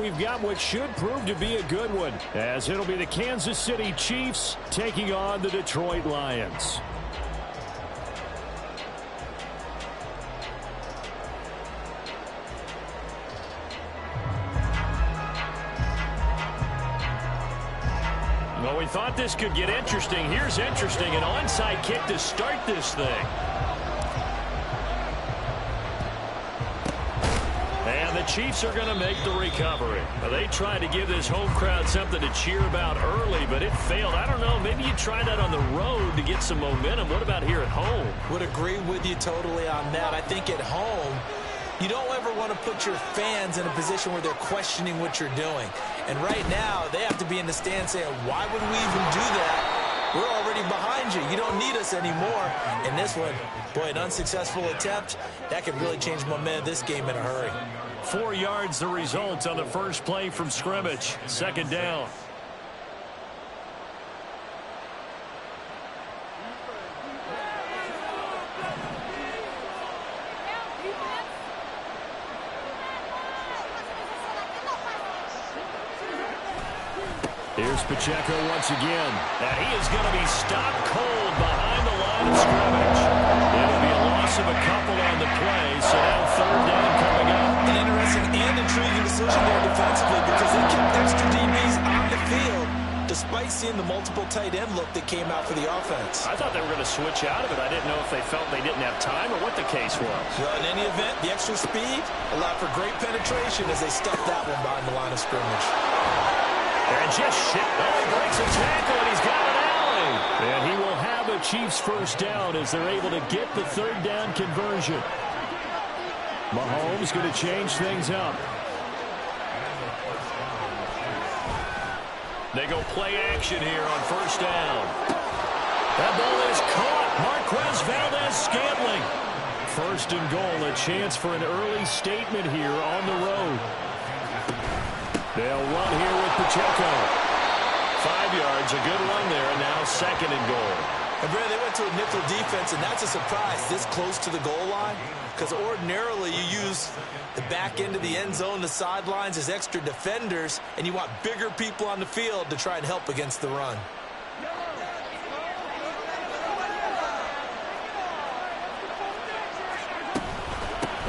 we've got what should prove to be a good one, as it'll be the Kansas City Chiefs taking on the Detroit Lions. Well, we thought this could get interesting. Here's interesting. An onside kick to start this thing. And the Chiefs are going to make the recovery. Well, they tried to give this home crowd something to cheer about early, but it failed. I don't know. Maybe you try that on the road to get some momentum. What about here at home? Would agree with you totally on that. I think at home, you don't ever want to put your fans in a position where they're questioning what you're doing. And right now, they have to be in the stand saying, why would we even do that? We're already behind you. You don't need us anymore. And this one, boy, an unsuccessful attempt, that could really change momentum of this game in a hurry. 4 yards the result on the first play from scrimmage. Second down. Here's Pacheco once again. And he is going to be stopped cold behind the line of scrimmage. It'll be a loss of a couple on the play, so now third down coming up. An interesting and intriguing decision there defensively because they kept extra DBs on the field despite seeing the multiple tight end look that came out for the offense. I thought they were going to switch out of it. I didn't know if they felt they didn't have time or what the case was. Well, in any event, the extra speed allowed for great penetration as they stuffed that one behind the line of scrimmage. And just shit. Oh, he breaks a tackle, and he's got an alley. And he will have a Chiefs first down as they're able to get the third down conversion. Mahomes going to change things up. They go play action here on first down. That ball is caught. Marquez Valdes-Scantling. First and goal, a chance for an early statement here on the road. They'll run here with Pacheco. 5 yards, a good run there, and now second and goal. And Brad, they went to a nickel defense, and that's a surprise this close to the goal line, because ordinarily you use the back end of the end zone, the sidelines as extra defenders, and you want bigger people on the field to try and help against the run.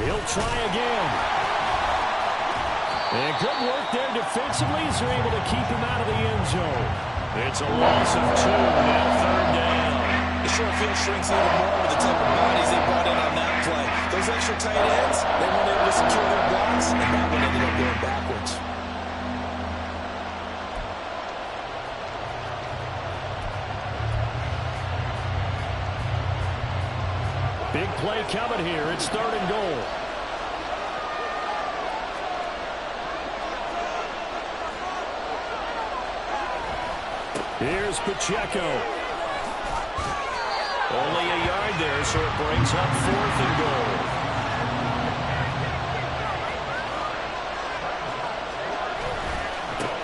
He'll try again. And good work there defensively as they're able to keep him out of the end zone. It's a loss of 2, now third down. The short field shrinks even more with the type of bodies they brought in on that play. Those extra tight ends, they weren't able to secure their blocks, and that one ended up going backwards. Big play coming here. It's third and goal. Here's Pacheco. Only a yard there, so it brings up fourth and goal.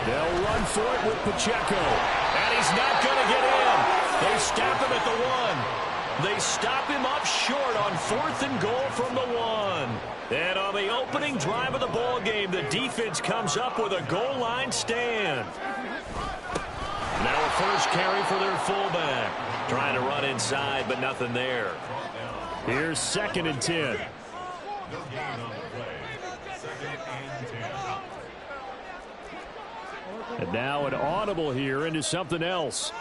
They'll run for it with Pacheco. And he's not going to get in. They stop him at the 1. They stop him up short on fourth and goal from the 1. And on the opening drive of the ball game, the defense comes up with a goal line stand. Now a first carry for their fullback. Trying to run inside, but nothing there. Here's second and 10. And now an audible here into something else.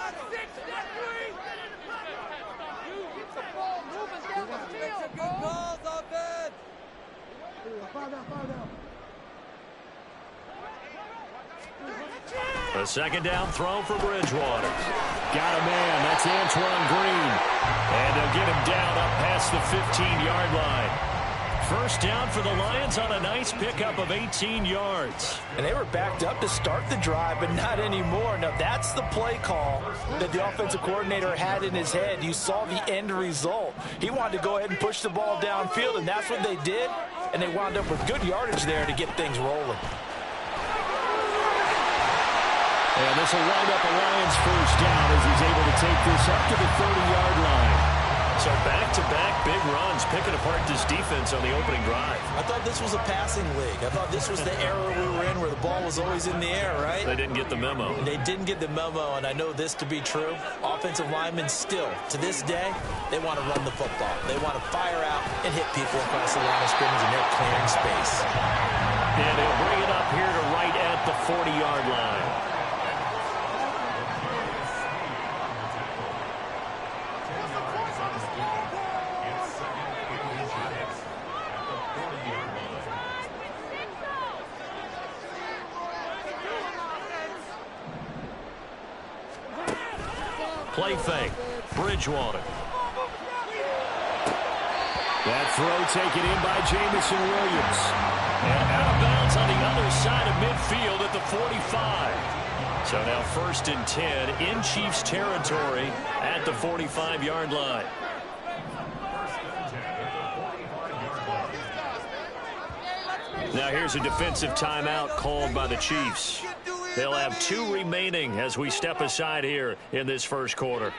A second down throw for Bridgewater. Got a man. That's Antoine Green. And they'll get him down up past the 15-yard line. First down for the Lions on a nice pickup of 18 yards. And they were backed up to start the drive, but not anymore. Now, that's the play call that the offensive coordinator had in his head. You saw the end result. He wanted to go ahead and push the ball downfield, and that's what they did. And they wound up with good yardage there to get things rolling. And this will wind up a Lions first down as he's able to take this up to the 30-yard line. So back-to-back big runs, picking apart this defense on the opening drive. I thought this was a passing league. I thought this was the era we were in where the ball was always in the air, right? They didn't get the memo. They didn't get the memo, and I know this to be true. Offensive linemen still, to this day, they want to run the football. They want to fire out and hit people across the line of scrimmage, and they're clearing space. And he'll bring it up here to right at the 40-yard line. Play fake. Bridgewater. That throw taken in by Jamison Williams. And out of bounds on the other side of midfield at the 45. So now 1st and 10 in Chiefs territory at the 45-yard line. Now here's a defensive timeout called by the Chiefs. They'll have 2 remaining as we step aside here in this first quarter.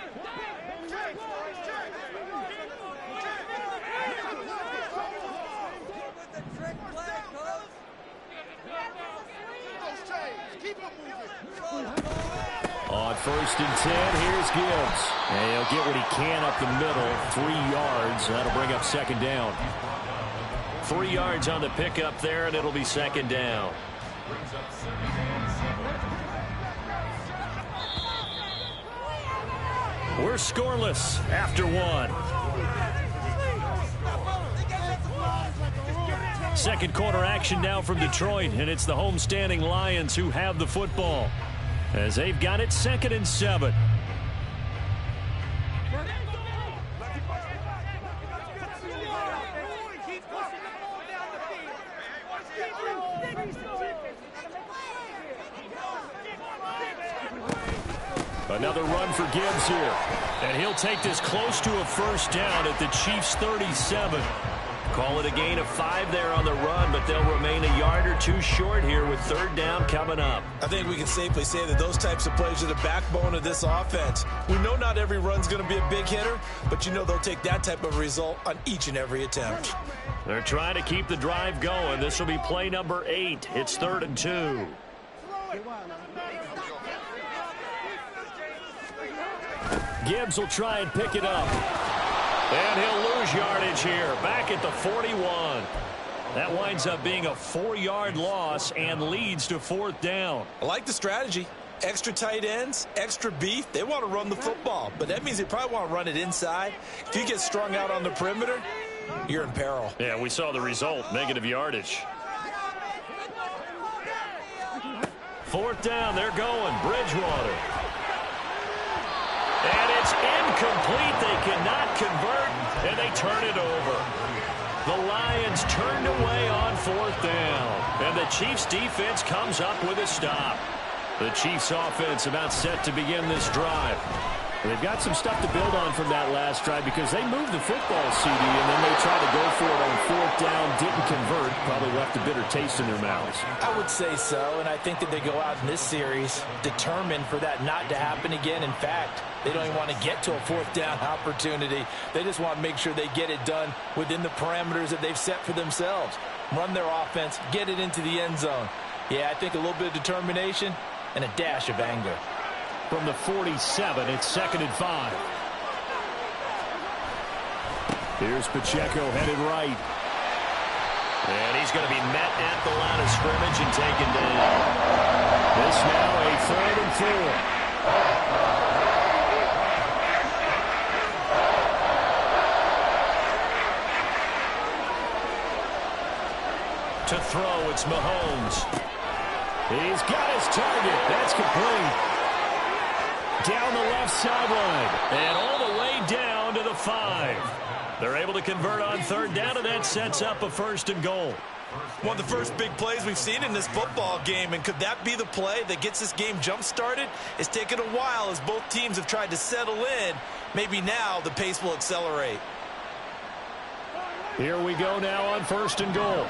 On 1st and 10, here's Gibbs. And he'll get what he can up the middle, 3 yards. That'll bring up 2nd down. 3 yards on the pickup there, and it'll be 2nd down. We're scoreless after 1. Second quarter action now from Detroit, and it's the homestanding Lions who have the football as they've got it 2nd and 7. Another run for Gibbs here. And he'll take this close to a 1st down at the Chiefs' 37. Call it a gain of 5 there on the run, but they'll remain a yard or 2 short here with 3rd down coming up. I think we can safely say that those types of plays are the backbone of this offense. We know not every run's going to be a big hitter, but you know they'll take that type of result on each and every attempt. They're trying to keep the drive going. This will be play number 8. It's 3rd and 2. Gibbs will try and pick it up. And he'll lose yardage here. Back at the 41. That winds up being a 4-yard loss and leads to 4th down. I like the strategy. Extra tight ends, extra beef. They want to run the football, but that means they probably want to run it inside. If you get strung out on the perimeter, you're in peril. Yeah, we saw the result. Negative yardage. 4th down. They're going. Bridgewater. And it's incomplete. They cannot convert, and they turn it over. The Lions turned away on 4th down, and the Chiefs' defense comes up with a stop. The Chiefs' offense about set to begin this drive. They've got some stuff to build on from that last drive because they moved the football, CD, and then they tried to go for it on 4th down, didn't convert, probably left a bitter taste in their mouths. I would say so, and I think that they go out in this series determined for that not to happen again. In fact, they don't even want to get to a 4th down opportunity. They just want to make sure they get it done within the parameters that they've set for themselves. Run their offense, get it into the end zone. Yeah, I think a little bit of determination and a dash of anger. From the 47, it's 2nd and 5. Here's Pacheco headed right. And he's going to be met at the line of scrimmage and taken down. This now a 3rd and 4. To throw, it's Mahomes. He's got his target. That's complete. Down the left sideline. And all the way down to the 5. They're able to convert on 3rd down, and that sets up a 1st and goal. One of the first big plays we've seen in this football game, and could that be the play that gets this game jump-started? It's taken a while as both teams have tried to settle in. Maybe now the pace will accelerate. Here we go now on 1st and goal.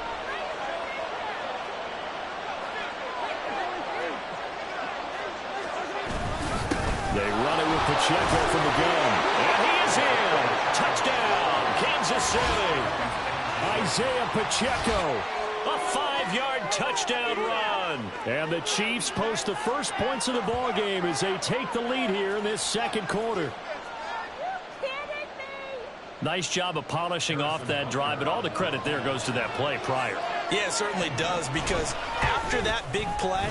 They run it with Pacheco from the gun. And he is is in. Touchdown, Kansas City. Isaiah Pacheco, a 5-yard touchdown run. And the Chiefs post the first points of the ball game as they take the lead here in this second quarter. Nice job of polishing off that drive, but all the credit there goes to that play prior. Yeah, it certainly does, because after that big play,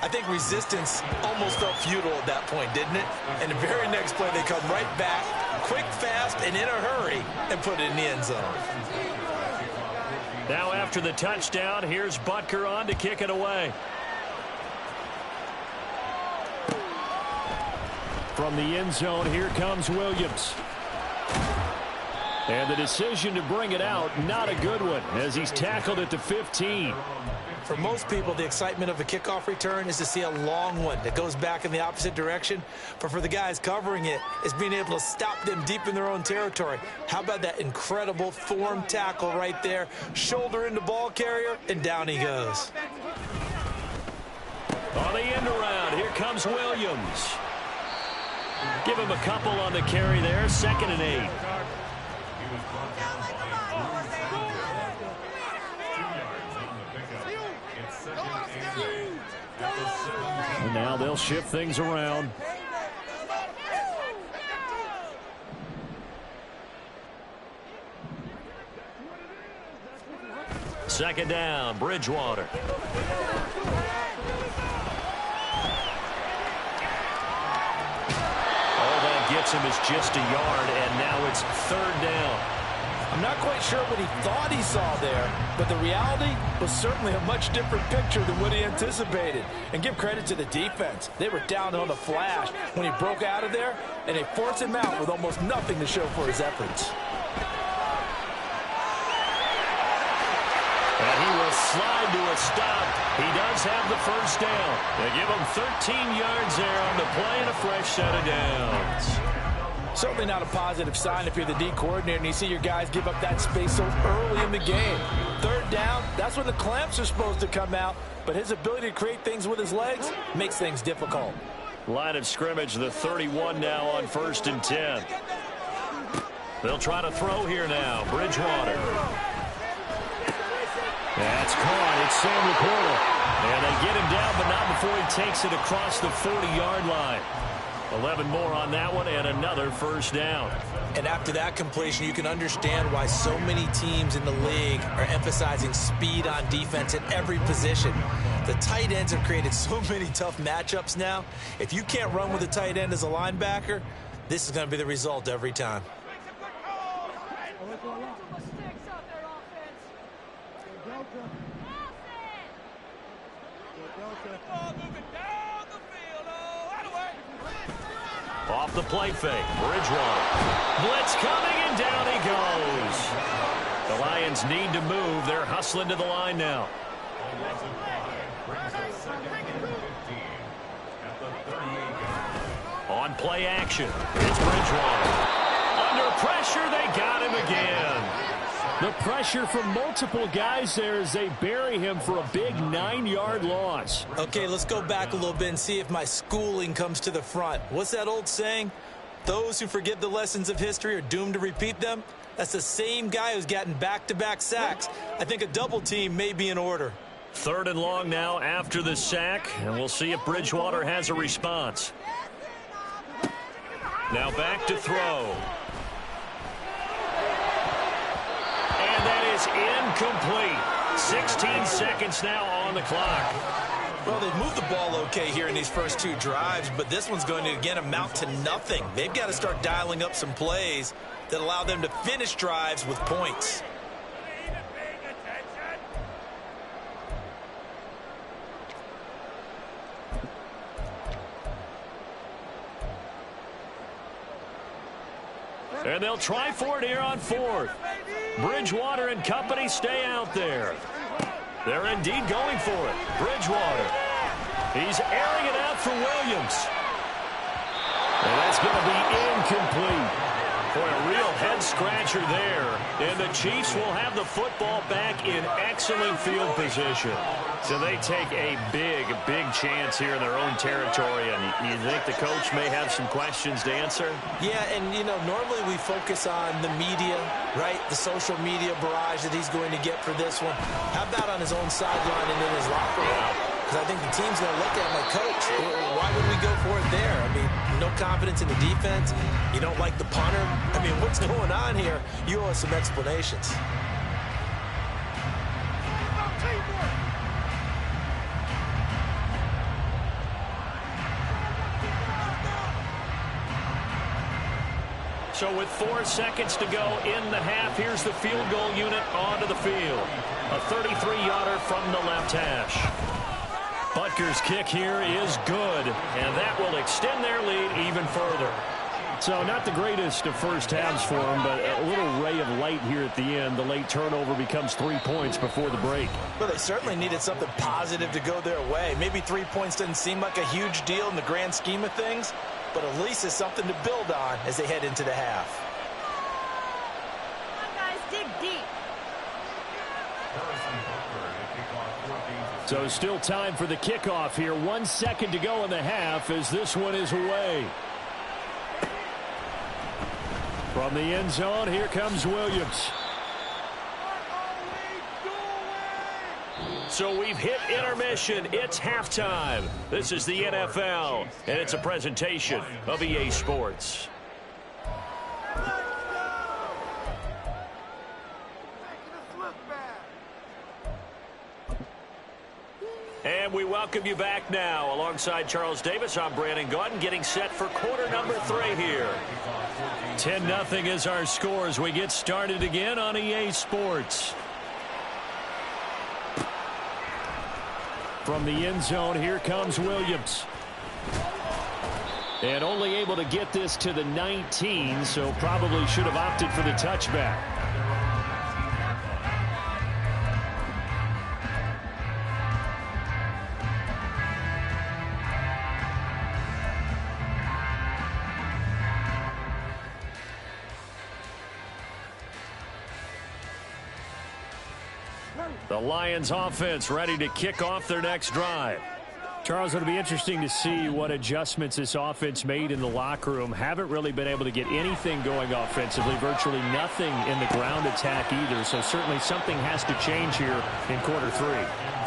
I think resistance almost felt futile at that point, didn't it? And the very next play, they come right back, quick, fast, and in a hurry, and put it in the end zone. Now after the touchdown, here's Butker on to kick it away. From the end zone, here comes Williams. And the decision to bring it out, not a good one, as he's tackled at the 15. For most people, the excitement of a kickoff return is to see a long one that goes back in the opposite direction. But for the guys covering it, it's being able to stop them deep in their own territory. How about that incredible form tackle right there? Shoulder into ball carrier, and down he goes. On the end around, here comes Williams. Give him a couple on the carry there, 2nd and 8. And now they'll shift things around. Second down, Bridgewater. All that gets him is just a yard, and now it's 3rd down. I'm not quite sure what he thought he saw there, but the reality was certainly a much different picture than what he anticipated. And give credit to the defense. They were down on the flash when he broke out of there, and they forced him out with almost nothing to show for his efforts. And he will slide to a stop. He does have the first down. They give him 13 yards there on the play and a fresh set of downs. Certainly not a positive sign if you're the D coordinator and you see your guys give up that space so early in the game. 3rd down, that's when the clamps are supposed to come out, but his ability to create things with his legs makes things difficult. Line of scrimmage, the 31 now on 1st and 10. They'll try to throw here now. Bridgewater. That's caught. It's Sam Laporta. And they get him down, but not before he takes it across the 40-yard line. 11 more on that one, and another first down. And after that completion, you can understand why so many teams in the league are emphasizing speed on defense at every position. The tight ends have created so many tough matchups now. If you can't run with a tight end as a linebacker, this is going to be the result every time. Off the play fake, Bridgewater. Blitz coming, and down he goes. The Lions need to move. They're hustling to the line now. On play action, it's Bridgewater. Under pressure, they got him again. The pressure from multiple guys there as they bury him for a big 9-yard loss. Okay, let's go back a little bit and see if my schooling comes to the front. What's that old saying? Those who forget the lessons of history are doomed to repeat them. That's the same guy who's gotten back-to-back sacks. I think a double team may be in order. 3rd and long now after the sack, and we'll see if Bridgewater has a response. Now back to throw. And that is incomplete. 16 seconds now on the clock. Well, they've moved the ball okay here in these first 2 drives, but this one's going to, again, amount to nothing. They've got to start dialing up some plays that allow them to finish drives with points. And they'll try for it here on 4th. Bridgewater and company stay out there. They're indeed going for it. Bridgewater. He's airing it out for Williams. And that's going to be incomplete. For a real head-scratcher there. And the Chiefs will have the football back in excellent field position. So they take a big chance here in their own territory, and you think the coach may have some questions to answer? Yeah, and, you know, normally we focus on the media, right? The social media barrage that he's going to get for this one. How about on his own sideline and in his locker room? Because I think the team's going to look at him like, Coach, why would we go for it there? I mean, no confidence in the defense. You don't like the punter. I mean, what's going on here? You owe us some explanations. So with 4 seconds to go in the half, here's the field goal unit onto the field. A 33-yarder from the left hash. Butker's kick here is good, and that will extend their lead even further. So not the greatest of first halves for them, but a little ray of light here at the end. The late turnover becomes 3 points before the break. Well, they certainly needed something positive to go their way. Maybe 3 points doesn't seem like a huge deal in the grand scheme of things, but at least it's something to build on as they head into the half. Come on, guys, dig deep. So still time for the kickoff here. 1 second to go in the half as this one is away. From the end zone, here comes Williams. So we've hit intermission. It's halftime. This is the NFL, and it's a presentation of EA Sports. And we welcome you back now. Alongside Charles Davis, I'm Brandon Gaudin, getting set for quarter number 3 here. 10-0 is our score as we get started again on EA Sports. From the end zone, here comes Williams. And only able to get this to the 19, so probably should have opted for the touchback. The Lions offense ready to kick off their next drive. Charles, it'll be interesting to see what adjustments this offense made in the locker room. Haven't really been able to get anything going offensively, virtually nothing in the ground attack either. So certainly something has to change here in quarter 3.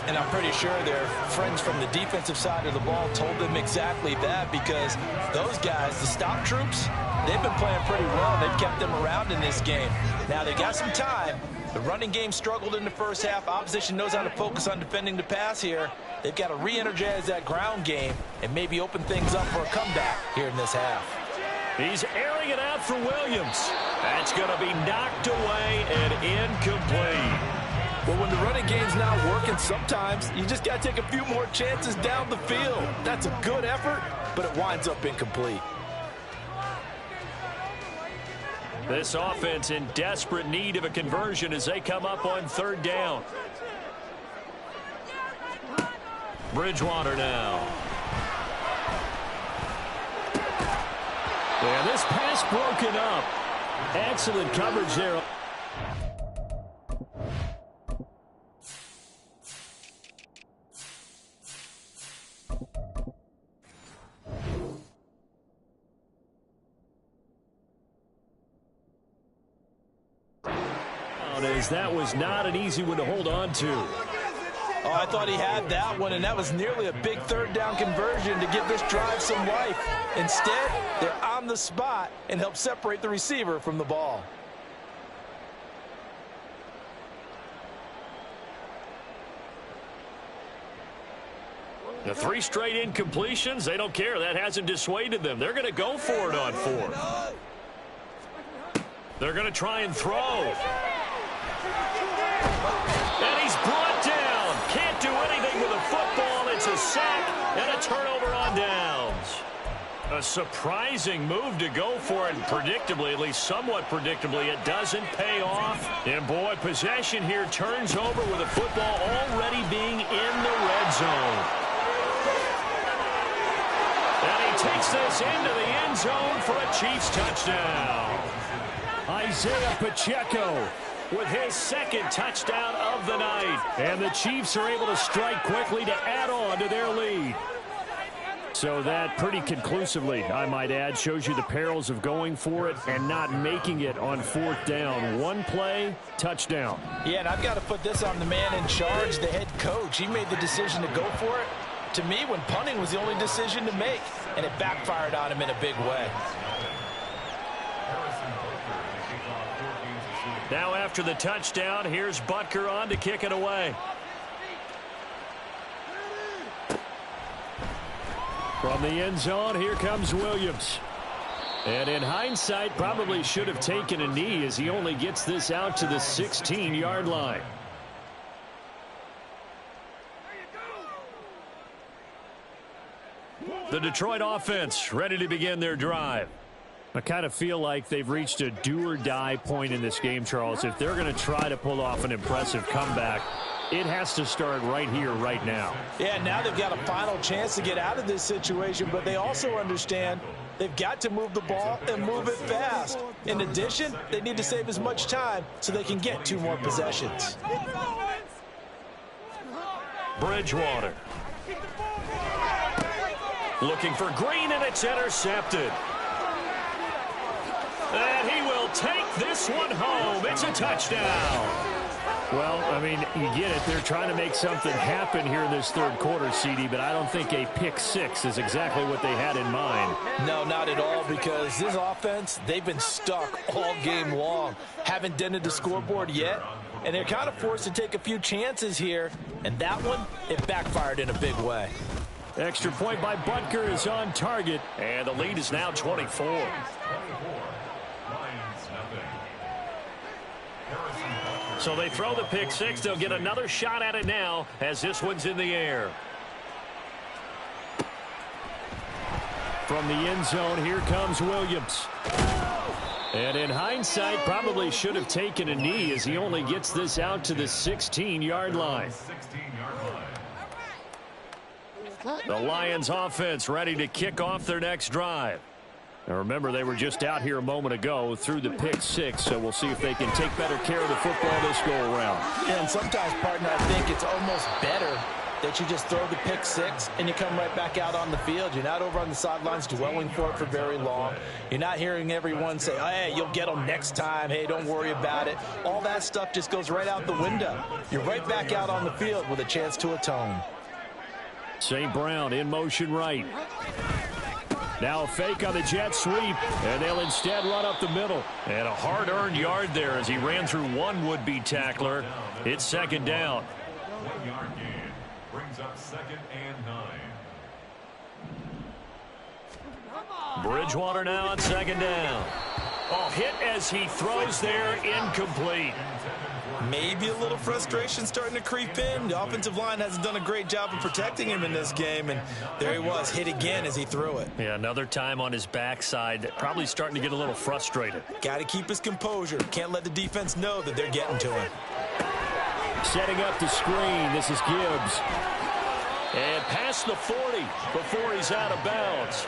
And I'm pretty sure their friends from the defensive side of the ball told them exactly that, because those guys, the stop troops, they've been playing pretty well. They've kept them around in this game. Now they got some time. The running game struggled in the first half. Opposition knows how to focus on defending the pass here. They've got to re-energize that ground game and maybe open things up for a comeback here in this half. He's airing it out for Williams. That's going to be knocked away and incomplete. Well, when the running game's not working, sometimes you just got to take a few more chances down the field. That's a good effort, but it winds up incomplete. This offense in desperate need of a conversion as they come up on 3rd down. Bridgewater now. Yeah, this pass broken up. Excellent coverage there. That was not an easy one to hold on to. Oh, I thought he had that one, and that was nearly a big 3rd down conversion to give this drive some life. Instead, they're on the spot and help separate the receiver from the ball. The 3 straight incompletions, they don't care. That hasn't dissuaded them. They're going to go for it on 4th. They're going to try and throw. And he's brought down. Can't do anything with a football. It's a sack and a turnover on downs. A surprising move to go for it. Predictably, at least somewhat predictably, it doesn't pay off. And boy, possession here turns over with a football already being in the red zone. And he takes this into the end zone for a Chiefs touchdown. Isaiah Pacheco with his 2nd touchdown of the night. And the Chiefs are able to strike quickly to add on to their lead. So that pretty conclusively, I might add, shows you the perils of going for it and not making it on fourth down. One play, touchdown. Yeah, and I've got to put this on the man in charge, the head coach. He made the decision to go for it. To me, when punting was the only decision to make, and it backfired on him in a big way. Now after the touchdown, here's Butker on to kick it away. From the end zone, here comes Williams. And in hindsight, probably should have taken a knee as he only gets this out to the 16-yard line. The Detroit offense ready to begin their drive. I kind of feel like they've reached a do-or-die point in this game, Charles. If they're going to try to pull off an impressive comeback, it has to start right here, right now. Yeah, now they've got a final chance to get out of this situation, but they also understand they've got to move the ball and move it fast. In addition, they need to save as much time so they can get 2 more possessions. Bridgewater. Looking for Green, and it's intercepted. And he will take this one home. It's a touchdown. Well, I mean, you get it. They're trying to make something happen here in this third quarter, CD, but I don't think a pick six is exactly what they had in mind. No, not at all, because this offense, they've been stuck all game long. Haven't dented the scoreboard yet, and they're kind of forced to take a few chances here, and that one, it backfired in a big way. Extra point by Butker is on target, and the lead is now 24. So they throw the pick six. They'll get another shot at it now as this one's in the air. From the end zone, here comes Williams. And in hindsight, probably should have taken a knee as he only gets this out to the 16-yard line. The Lions offense ready to kick off their next drive. Now remember, they were just out here a moment ago through the pick six, so we'll see if they can take better care of the football this go-around. Yeah, and sometimes, partner, I think it's almost better that you just throw the pick six and you come right back out on the field. You're not over on the sidelines dwelling for it for very long. You're not hearing everyone say, oh, hey, you'll get them next time. Hey, don't worry about it. All that stuff just goes right out the window. You're right back out on the field with a chance to atone. St. Brown in motion right. Now a fake on the jet sweep, and they'll instead run up the middle. And a hard-earned yard there as he ran through one would-be tackler. It's second down. 1-yard gain brings up 2nd and 9. Bridgewater now on second down. Oh, hit as he throws there, incomplete. Maybe a little frustration starting to creep in. The offensive line hasn't done a great job of protecting him in this game, and there he was, hit again as he threw it. Yeah, another time on his backside, probably starting to get a little frustrated. Got to keep his composure. Can't let the defense know that they're getting to him. Setting up the screen, this is Gibbs. And past the 40 before he's out of bounds.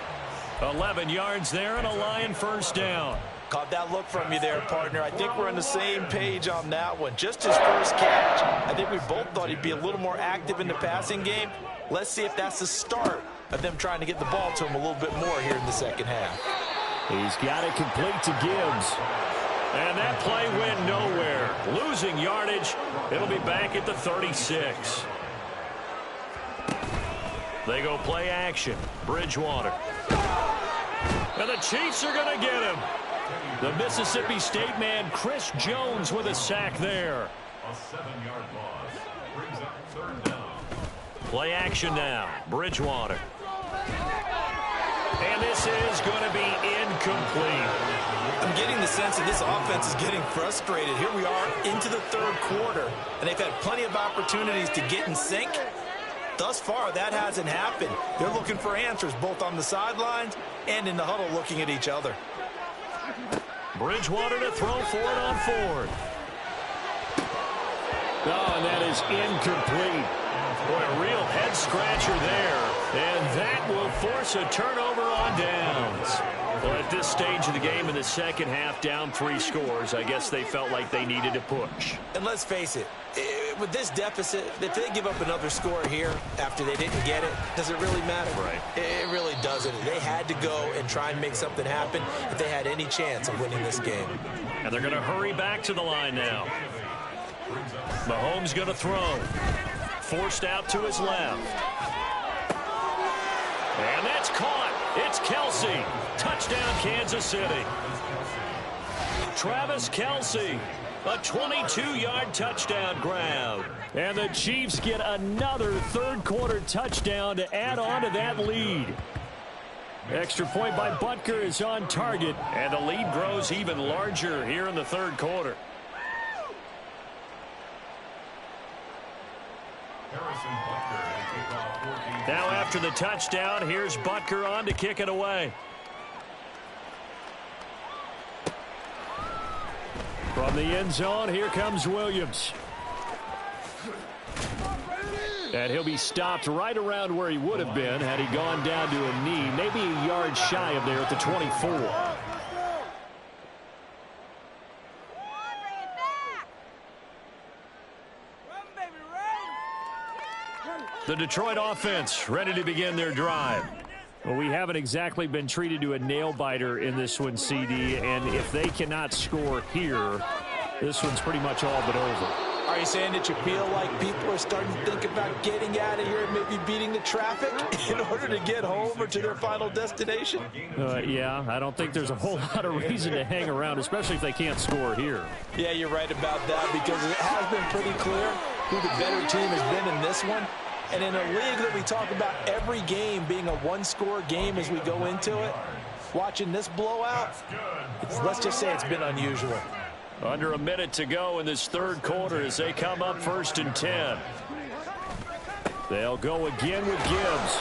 11 yards there and a Lion first down. Caught that look from you there, partner. I think we're on the same page on that one. Just his first catch. I think we both thought he'd be a little more active in the passing game. Let's see if that's the start of them trying to get the ball to him a little bit more here in the second half. He's got it complete to Gibbs. And that play went nowhere. Losing yardage. It'll be back at the 36. They go play action. Bridgewater. And the Chiefs are going to get him. The Mississippi State man, Chris Jones, with a sack there. A 7-yard loss brings up 3rd down. Play action now. Bridgewater. And this is going to be incomplete. I'm getting the sense that this offense is getting frustrated. Here we are into the third quarter, and they've had plenty of opportunities to get in sync. Thus far, that hasn't happened. They're looking for answers both on the sidelines and in the huddle looking at each other. Bridgewater to throw for it on 4th. Oh, and that is incomplete. Boy, a real head-scratcher there. And that will force a turnover on downs. Well, at this stage of the game in the second half, down 3 scores, I guess they felt like they needed to push. And let's face it, with this deficit, if they give up another score here after they didn't get it, does it really matter? Right. It really doesn't. They had to go and try and make something happen if they had any chance of winning this game. And they're going to hurry back to the line now. Mahomes going to throw. Forced out to his left. And that's caught. It's Kelce. Touchdown, Kansas City. Travis Kelce. A 22-yard touchdown grab. And the Chiefs get another third-quarter touchdown to add on to that lead. Extra point by Butker is on target, and the lead grows even larger here in the third quarter. Now after the touchdown, here's Butker on to kick it away. From the end zone, here comes Williams. And he'll be stopped right around where he would have been had he gone down to a knee, maybe a yard shy of there at the 24. The Detroit offense ready to begin their drive. Well, we haven't exactly been treated to a nail-biter in this one, CD, and if they cannot score here, this one's pretty much all but over. Are you saying that you feel like people are starting to think about getting out of here and maybe beating the traffic in order to get home or to their final destination? Yeah, I don't think there's a whole lot of reason to hang around, especially if they can't score here. Yeah, you're right about that, because it has been pretty clear who the better team has been in this one. And in a league that we talk about every game being a one-score game as we go into it, watching this blowout, let's just say it's been unusual. Under a minute to go in this third quarter as they come up 1st and 10. They'll go again with Gibbs.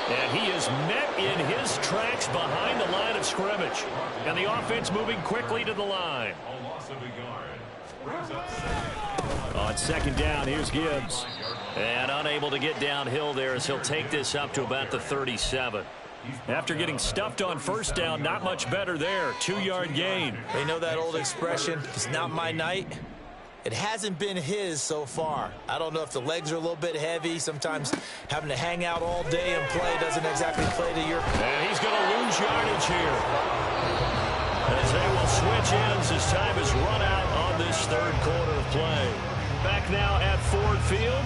And he is met in his tracks behind the line of scrimmage. And the offense moving quickly to the line. On second down, here's Gibbs. And unable to get downhill there as he'll take this up to about the 37. After getting stuffed on first down, not much better there. 2-yard gain. They know that old expression, it's not my night. It hasn't been his so far. I don't know if the legs are a little bit heavy. Sometimes having to hang out all day and play doesn't exactly play to your... And he's going to lose yardage here. As they will switch ends as time is run out on this third quarter of play. Back now at Ford Field.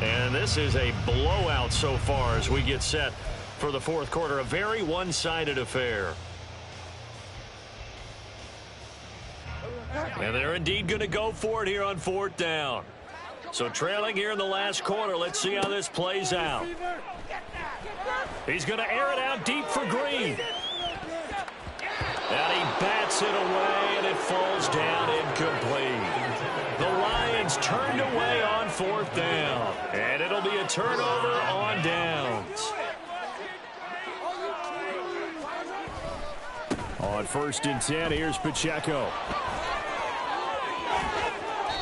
And this is a blowout so far as we get set for the fourth quarter. A very one-sided affair. And they're indeed going to go for it here on 4th down. So trailing here in the last quarter. Let's see how this plays out. He's going to air it out deep for Green. And he bats it away, and it falls down incomplete. The Lions turned away on 4th down. And it'll be a turnover on downs. On 1st and 10, here's Pacheco.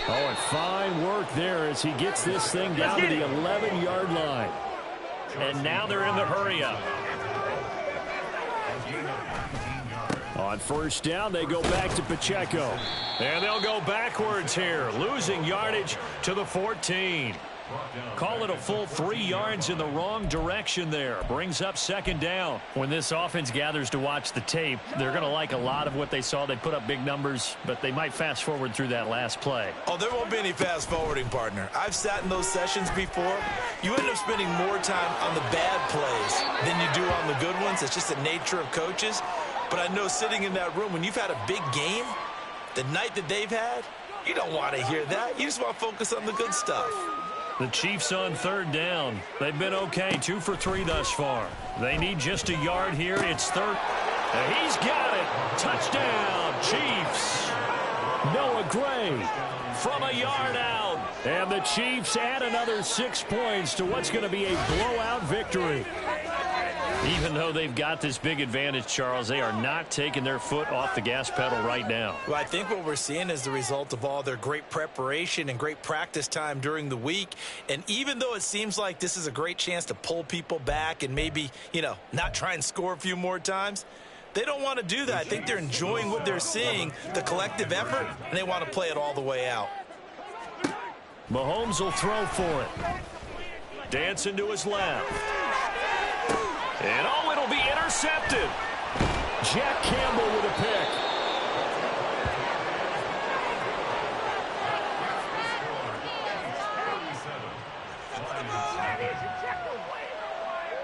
Oh, and fine work there as he gets this thing down to the 11-yard line. And now they're in the hurry-up. On 1st down, they go back to Pacheco. And they'll go backwards here, losing yardage to the 14. Call it a full 3 yards in the wrong direction there. Brings up 2nd down. When this offense gathers to watch the tape, they're going to like a lot of what they saw. They put up big numbers, but they might fast forward through that last play. Oh, there won't be any fast forwarding, partner. I've sat in those sessions before. You end up spending more time on the bad plays than you do on the good ones. It's just the nature of coaches. But I know sitting in that room, when you've had a big game, the night that they've had, you don't want to hear that. You just want to focus on the good stuff. The Chiefs on 3rd down. They've been okay, 2 for 3 thus far. They need just a yard here. It's 3rd. And he's got it. Touchdown, Chiefs. Noah Gray from a yard out. And the Chiefs add another 6 points to what's going to be a blowout victory. Even though they've got this big advantage, Charles, they are not taking their foot off the gas pedal right now. Well, I think what we're seeing is the result of all their great preparation and great practice time during the week. And even though it seems like this is a great chance to pull people back and maybe, not try and score a few more times, they don't want to do that. I think they're enjoying what they're seeing, the collective effort, and they want to play it all the way out. Mahomes will throw for it. Dancing to his left. And oh, it'll be intercepted. Jack Campbell with a pick.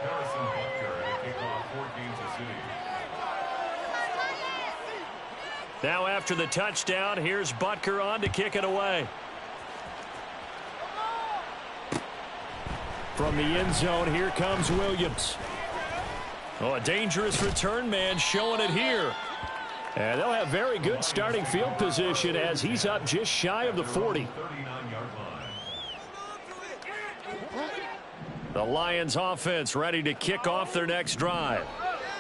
Harrison Butker to kick off for Kansas City. Now after the touchdown, here's Butker on to kick it away. From the end zone, here comes Williams. Oh, a dangerous return man showing it here. And they'll have very good starting field position as he's up just shy of the 40. 39-yard line. The Lions offense ready to kick off their next drive.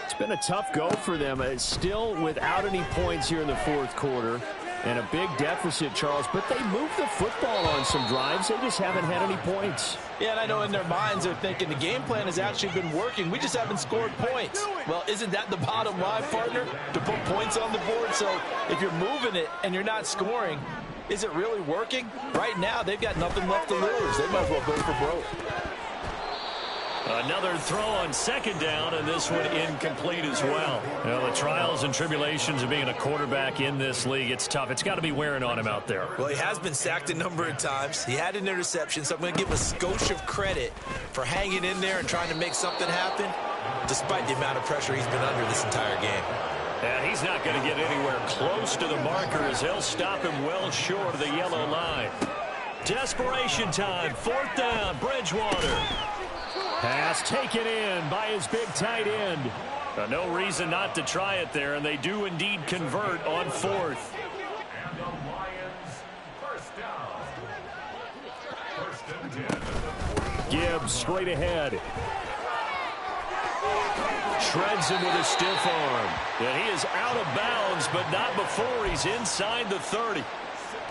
It's been a tough go for them. It's still without any points here in the fourth quarter. And a big deficit, Charles, but they moved the football on some drives. They just haven't had any points. Yeah, and I know in their minds they're thinking the game plan has actually been working. We just haven't scored points. Well, isn't that the bottom line, partner? To put points on the board? So if you're moving it and you're not scoring, is it really working? Right now, they've got nothing left to lose. They might as well go for broke. Another throw on second down, and this one incomplete as well. Well, the trials and tribulations of being a quarterback in this league, it's tough. It's got to be wearing on him out there. Well, he has been sacked a number of times. He had an interception, so I'm going to give him a skosh of credit for hanging in there and trying to make something happen, despite the amount of pressure he's been under this entire game. And he's not going to get anywhere close to the marker as they'll stop him well short of the yellow line. Desperation time, fourth down, Bridgewater. Pass taken in by his big tight end. No reason not to try it there, and they do indeed convert on fourth. And the Lions, first down. First and 10 at the 40. Gibbs straight ahead. Shreds him with a stiff arm. And he is out of bounds, but not before he's inside the 30.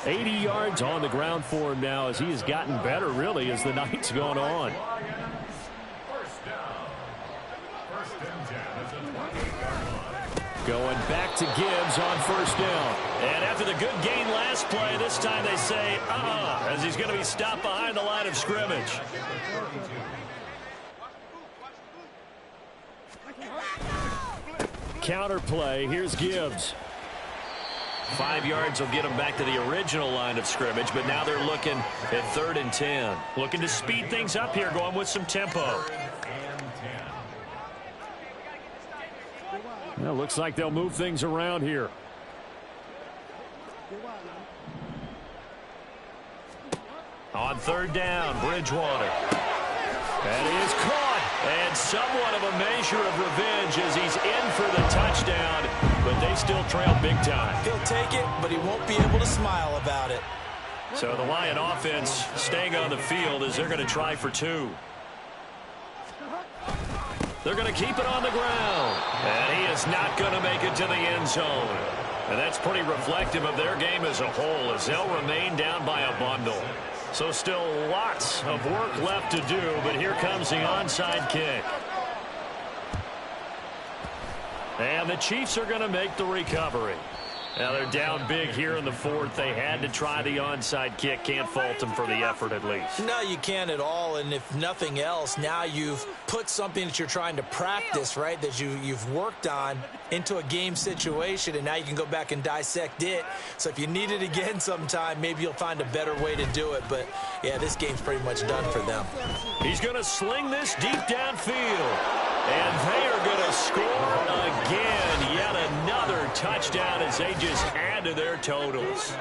80 yards on the ground for him now as he has gotten better, really, as the night's gone on. Going back to Gibbs on first down. And after the good gain last play, this time they say, as he's going to be stopped behind the line of scrimmage. Counter play. Here's Gibbs. 5 yards will get him back to the original line of scrimmage, but now they're looking at 3rd and 10. Looking to speed things up here, going with some tempo. Well, looks like they'll move things around here. On 3rd down, Bridgewater. And he is caught. And somewhat of a measure of revenge as he's in for the touchdown, but they still trail big time. He'll take it, but he won't be able to smile about it. So the Lion offense staying on the field as they're going to try for 2. They're going to keep it on the ground. And he is not going to make it to the end zone. And that's pretty reflective of their game as a whole as they'll remain down by a bundle. So still lots of work left to do, but here comes the onside kick. And the Chiefs are going to make the recovery. Now they're down big here in the 4th. They had to try the onside kick. Can't fault them for the effort at least. No, you can't at all. And if nothing else, now you've put something that you're trying to practice, right, that you've worked on into a game situation, and now you can go back and dissect it. So if you need it again sometime, maybe you'll find a better way to do it. But, yeah, this game's pretty much done for them. He's going to sling this deep downfield. And they are going to score again. Yet another touchdown as they just add to their totals.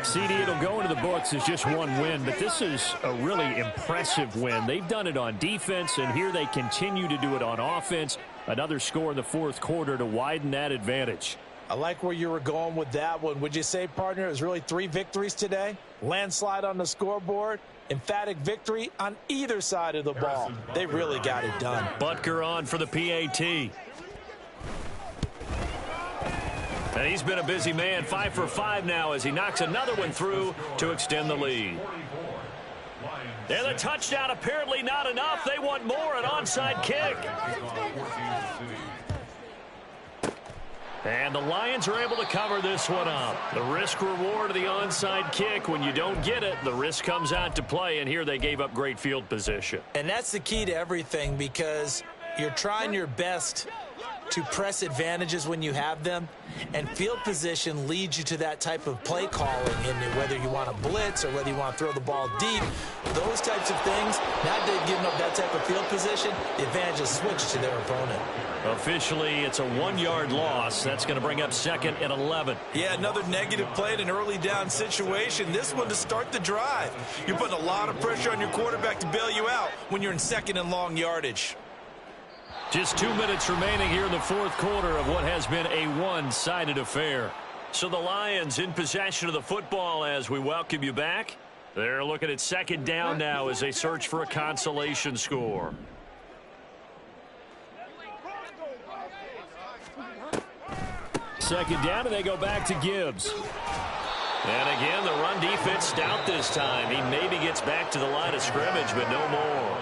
CD, it'll go into the books as just one win, but this is a really impressive win. They've done it on defense, and here they continue to do it on offense. Another score in the 4th quarter to widen that advantage. I like where you were going with that one. Would you say, partner, it was really 3 victories today? Landslide on the scoreboard. Emphatic victory on either side of the ball. They really got it done. Butker on for the PAT. And he's been a busy man. 5 for 5 now as he knocks another one through to extend the lead. And the touchdown apparently not enough. They want more, an onside kick. And the Lions are able to cover this one up. The risk reward of the onside kick. When you don't get it, the risk comes out to play, and here they gave up great field position. And that's the key to everything, because you're trying your best to press advantages when you have them, and field position leads you to that type of play calling, and whether you want to blitz or whether you want to throw the ball deep, those types of things. Now that they've given up that type of field position, the advantage is switched to their opponent. Officially, it's a 1-yard loss. That's going to bring up 2nd and 11. Yeah, another negative play in an early down situation. This one to start the drive. You're putting a lot of pressure on your quarterback to bail you out when you're in 2nd and long yardage. Just 2 minutes remaining here in the 4th quarter of what has been a one-sided affair. So the Lions in possession of the football as we welcome you back. They're looking at 2nd down now as they search for a consolation score. Second down, and they go back to Gibbs. And again, the run defense stout this time. He maybe gets back to the line of scrimmage, but no more.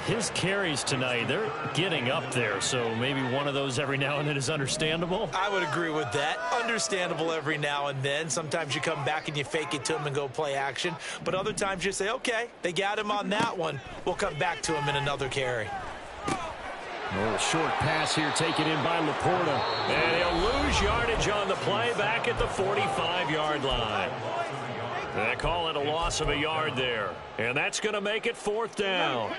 His carries tonight, they're getting up there, so maybe one of those every now and then is understandable. I would agree with that. Understandable every now and then. Sometimes you come back and you fake it to him and go play action. But other times you say, okay, they got him on that one. We'll come back to him in another carry. A little short pass here taken in by Laporta. And he'll lose yardage on the play back at the 45-yard line. They call it a loss of a yard there. And that's going to make it 4th down.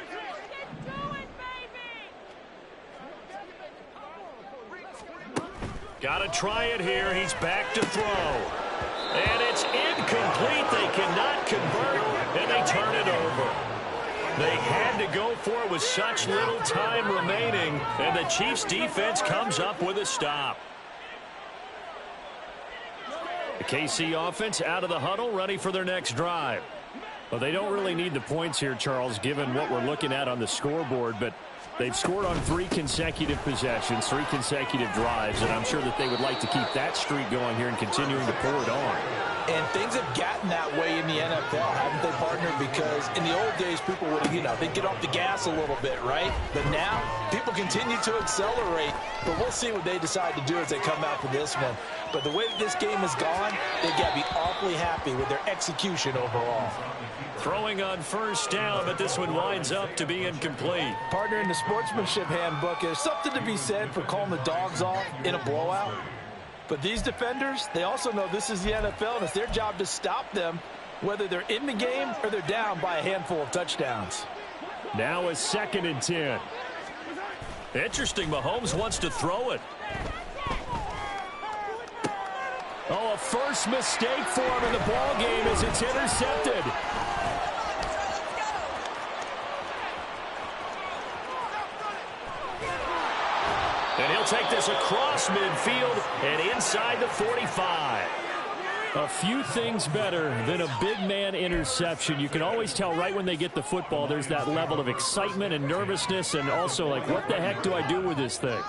Got to try it here. He's back to throw. And it's incomplete. They cannot convert, and they turn it over. They had to go for it with such little time remaining, and the Chiefs' defense comes up with a stop. The KC offense out of the huddle, ready for their next drive. Well, they don't really need the points here, Charles, given what we're looking at on the scoreboard, but they've scored on 3 consecutive possessions, 3 consecutive drives, and I'm sure that they would like to keep that streak going here and continuing to pour it on. And things have gotten that way in the NFL, haven't they, partner? Because in the old days, people would, they'd get off the gas a little bit, right? But now, people continue to accelerate. But we'll see what they decide to do as they come out for this one. But the way that this game has gone, they've got to be awfully happy with their execution overall. Throwing on 1st down, but this one winds up to be incomplete. Partner, in the sportsmanship handbook, there's something to be said for calling the dogs off in a blowout. But these defenders, they also know this is the NFL, and it's their job to stop them, whether they're in the game or they're down by a handful of touchdowns. Now a 2nd and 10. Interesting, Mahomes wants to throw it. Oh, a first mistake for him in the ball game as it's intercepted. And he'll take this across midfield and inside the 45. A few things better than a big man interception. You can always tell right when they get the football, there's that level of excitement and nervousness, and also like, what the heck do I do with this thing?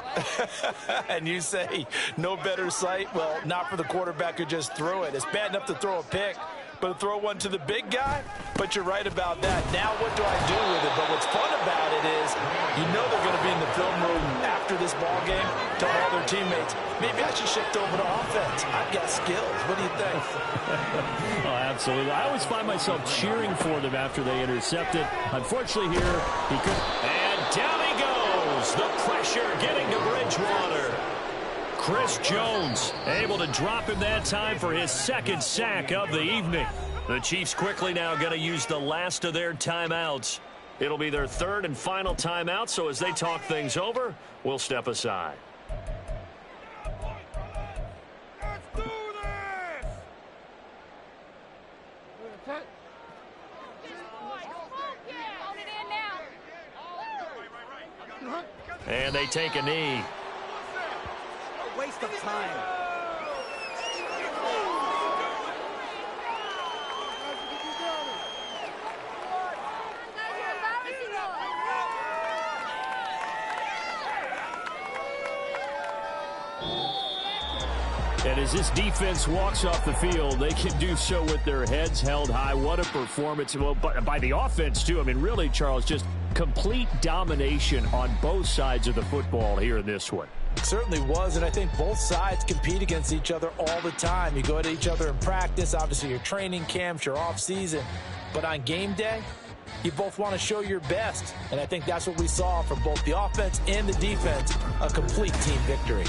And you say, no better sight? Well, not for the quarterback who just threw it. It's bad enough to throw a pick, but to throw one to the big guy? But you're right about that. Now what do I do with it? But what's fun about it is you know they're going to be in the film room after this ball game, telling all their teammates, maybe I should shift over to offense. I've got skills. What do you think? Oh, absolutely. I always find myself cheering for them after they intercept it. Unfortunately here, he could. And down he goes. The pressure getting to Bridgewater. Chris Jones able to drop him that time for his 2nd sack of the evening. The Chiefs quickly now going to use the last of their timeouts. It'll be their 3rd and final timeout, so as they talk things over, we'll step aside. Let's do this! And they take a knee. Waste of time. And as this defense walks off the field, they can do so with their heads held high. What a performance. Well, by the offense, too. I mean, really, Charles, just complete domination on both sides of the football here in this one. It certainly was, and I think both sides compete against each other all the time. You go at each other in practice, obviously your training camps, your off-season, but on game day, you both want to show your best, and I think that's what we saw from both the offense and the defense, a complete team victory.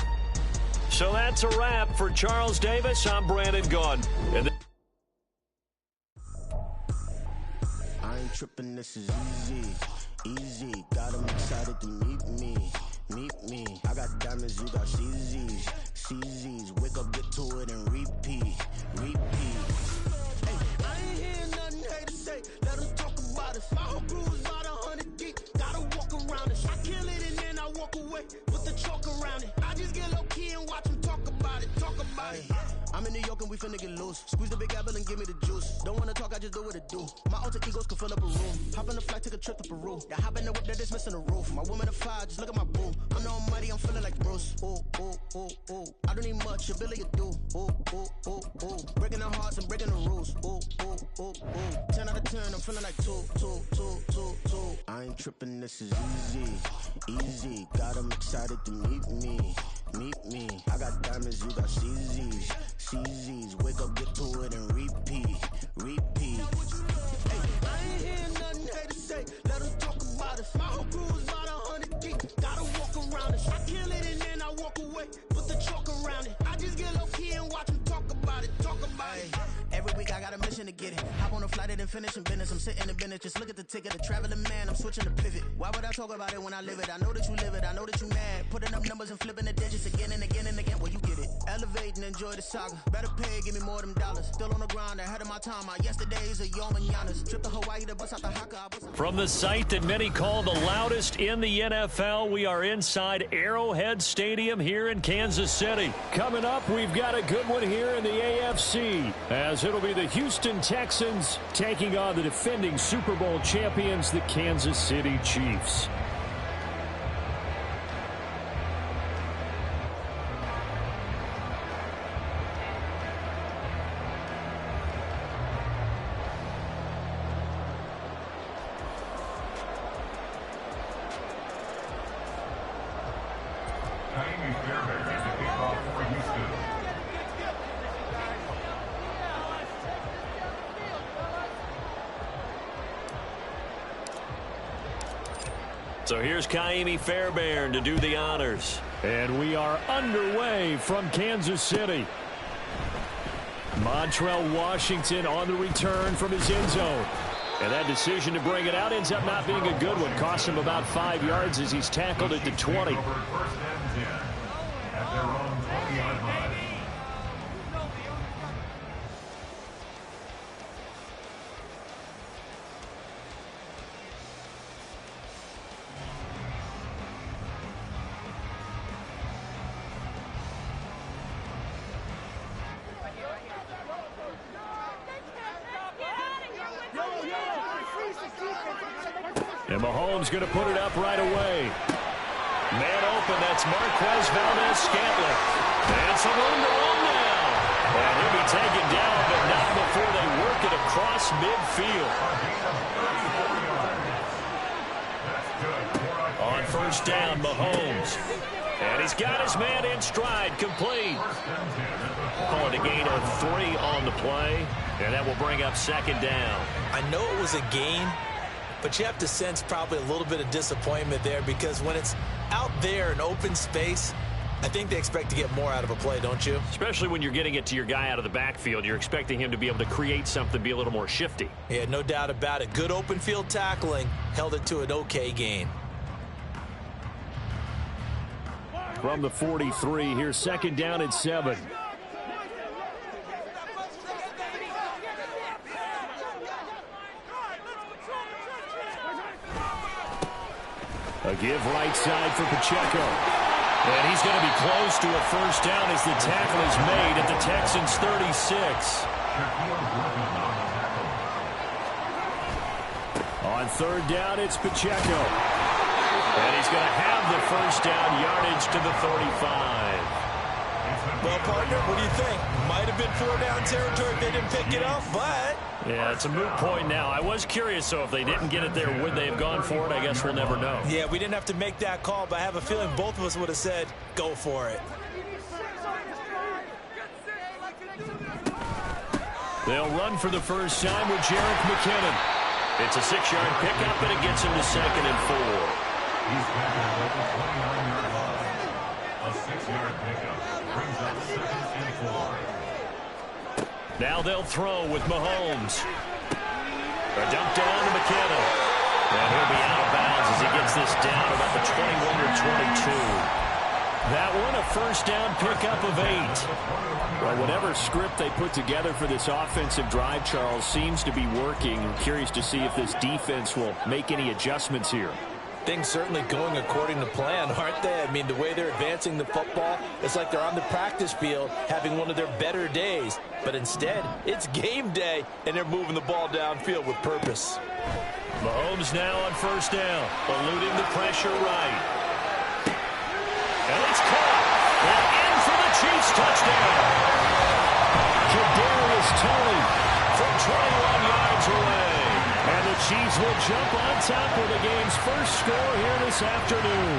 So that's a wrap for Charles Davis. I'm Brandon Gaudin. I ain't tripping, this is easy. Got them excited to meet me. I got diamonds, you got CZs. Wake up, get to it, and repeat. Hey, I ain't hear nothing haters say. Let them talk about us. My whole crew is about 100 deep. Gotta walk around it. I kill it and then I walk away with the chalk around it. I just get low key and watch them talk about it. I'm in New York and we finna get loose. Squeeze the big apple and give me the juice. Don't wanna talk, I just do what it do. My alter egos can fill up a room. Hop in the flight, take a trip to Peru. Yeah, hop in the whip that is missing the roof. My woman a fire, just look at my boo. I'm the almighty, I'm feeling like Bruce. Ooh. I don't need much, ability to do. Ooh. Breaking the hearts and breaking the rules. Ooh. 10 out of 10, I'm feeling like 2. I ain't tripping, this is easy. Got them excited to meet me. I got diamonds, you got CZs. Wake up, get to it, and repeat. Hey, I ain't hear nothing haters say. Let them talk about us. My whole crew is about 100 deep. Gotta walk around it. I kill it and then I walk away. Put the chalk around it. I just get low key and watch them talk about it. Every week I got a mission to get it. Hop on a flight and then finish in business. I'm sitting in business, just look at the ticket. A traveling man, I'm switching to pivot. Why would I talk about it when I live it? I know that you live it, I know that you mad. Putting up numbers and flipping the digits again and again and again. Well, you get it. Elevate and enjoy the saga. Better pay, give me more of them dollars. Still on the grind, ahead of my time. My yesterdays are your mananas. Trip to Hawaii to bust out the haka. From the site that many call the loudest in the NFL, we are inside Arrowhead Stadium here in Kansas City. Coming up, we've got a good one here in the AFC, as it'll be the Houston Texans taking on the defending Super Bowl champions, the Kansas City Chiefs. Kaimi Fairbairn is the kickoff for Houston. So here's Kaimi Fairbairn to do the honors. And we are underway from Kansas City. Montrell Washington on the return from his end zone. And that decision to bring it out ends up not being a good one. Cost him about 5 yards as he's tackled at the 20. Over 1st and 10 at their own 20-yard line. And Mahomes going to put it up right away. Man open, that's Marquez Valdes-Scantling. And some room to run now. And he'll be taken down, but not before they work it across midfield. On 1st down, Mahomes. And he's got his man in stride, complete. Calling a gain of 3 on the play. And that will bring up 2nd down. I know it was a gain, but you have to sense probably a little bit of disappointment there, because when it's out there in open space, I think they expect to get more out of a play, don't you? Especially when you're getting it to your guy out of the backfield. You're expecting him to be able to create something, be a little more shifty. Yeah, no doubt about it. Good open field tackling, held it to an okay gain. From the 43, here's 2nd down and 7. A give right side for Pacheco. And he's going to be close to a 1st down as the tackle is made at the Texans' 36. On 3rd down, it's Pacheco. And he's going to have the 1st down yardage to the 35. Well, partner, what do you think? Might have been 4-down territory if they didn't pick it up, but Yeah, it's a moot point now. I was curious, so if they didn't get it there, would they have gone for it? I guess we'll never know. Yeah, we didn't have to make that call, but I have a feeling both of us would have said, go for it. They'll run for the first time with Jerick McKinnon. It's a 6-yard pickup, and it gets him to 2nd and 4. He's back at about the 29-yard line. A 6-yard pickup brings up 2nd and 4. Now they'll throw with Mahomes. A dump down to McKinnon. And he'll be out of bounds as he gets this down about the 21 or 22. That one a first down pickup of 8. Well, whatever script they put together for this offensive drive, Charles, seems to be working. I'm curious to see if this defense will make any adjustments here. Things certainly going according to plan, aren't they? I mean, the way they're advancing the football, it's like they're on the practice field having one of their better days. But instead, it's game day, and they're moving the ball downfield with purpose. Mahomes now on first down, eluding the pressure right. And it's caught. And in for the Chiefs touchdown. Kadarius Toney from 21 yards away. And the Chiefs will jump on top of the game's first score here this afternoon.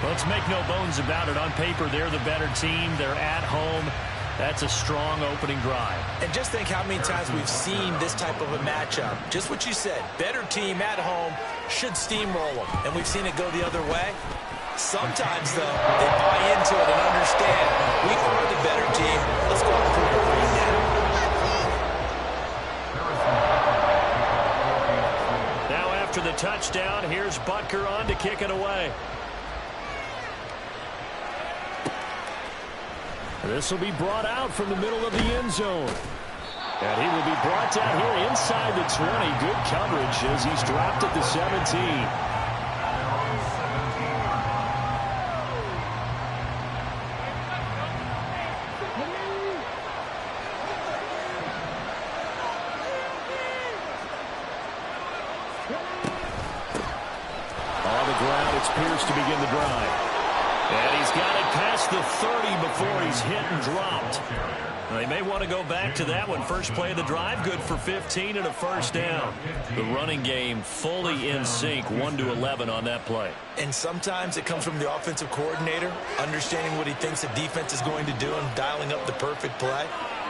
Let's make no bones about it. On paper, they're the better team. They're at home. That's a strong opening drive. And just think how many times we've seen this type of a matchup. Just what you said, better team at home should steamroll them. And we've seen it go the other way. Sometimes, though, they buy into it and understand we are the better team. Let's go and prove it right now. Now after the touchdown, here's Butker on to kick it away. This will be brought out from the middle of the end zone. And he will be brought down here inside the 20. Good coverage as he's dropped at the 17. On the ground, it's Pierce to begin the drive. And he's got it past the 30 before he's hit and dropped. They may want to go back to that one. First play of the drive, good for 15 and a first down. The running game fully in sync, 1-11 on that play. And sometimes it comes from the offensive coordinator, understanding what he thinks the defense is going to do and dialing up the perfect play.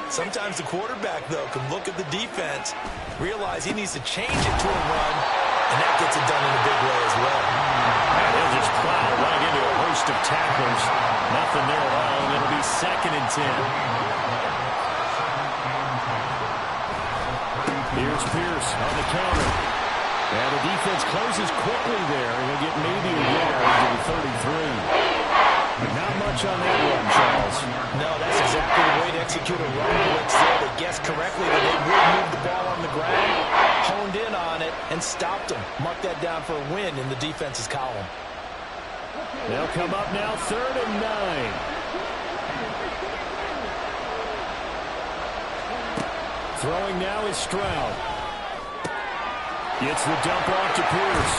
Sometimes the quarterback, though, can look at the defense, realize he needs to change it to a run, and that gets it done in a big way as well. And he'll just plow right into a host of tacklers. Nothing there at all, and it'll be 2nd and 10. Here's Pierce on the counter. And the defense closes quickly there, and he'll get maybe a yard to the 33. Not much on that run, Charles. No, that's exactly the way to execute a run blitz there. They guessed correctly that they would move the ball on the ground, honed in on it, and stopped them. Mark that down for a win in the defense's column. They'll come up now 3rd and 9. Throwing now is Stroud. Gets the dump off to Pierce.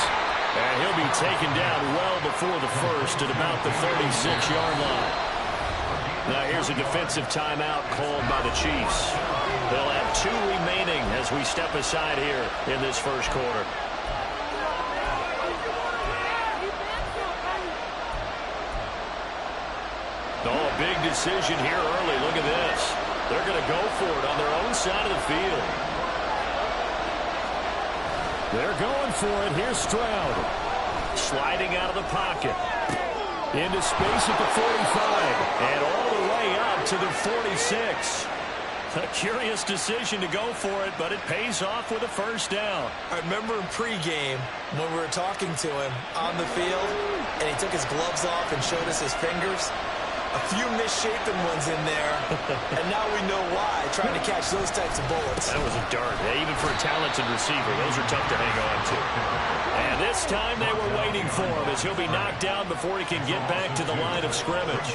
And he'll be taken down well before the first at about the 36-yard line. Now here's a defensive timeout called by the Chiefs. They'll have 2 remaining as we step aside here in this first quarter. Oh, big decision here early. Look at this. They're going to go for it on their own side of the field. They're going for it. Here's Stroud. Sliding out of the pocket. Into space at the 45. And all the way up to the 46. A curious decision to go for it, but it pays off with a first down. I remember in pregame when we were talking to him on the field, and he took his gloves off and showed us his fingers. A few misshapen ones in there, and now we know why, trying to catch those types of bullets. That was a dart. Even for a talented receiver, those are tough to hang on to. And this time they were waiting for him as he'll be knocked down before he can get back to the line of scrimmage.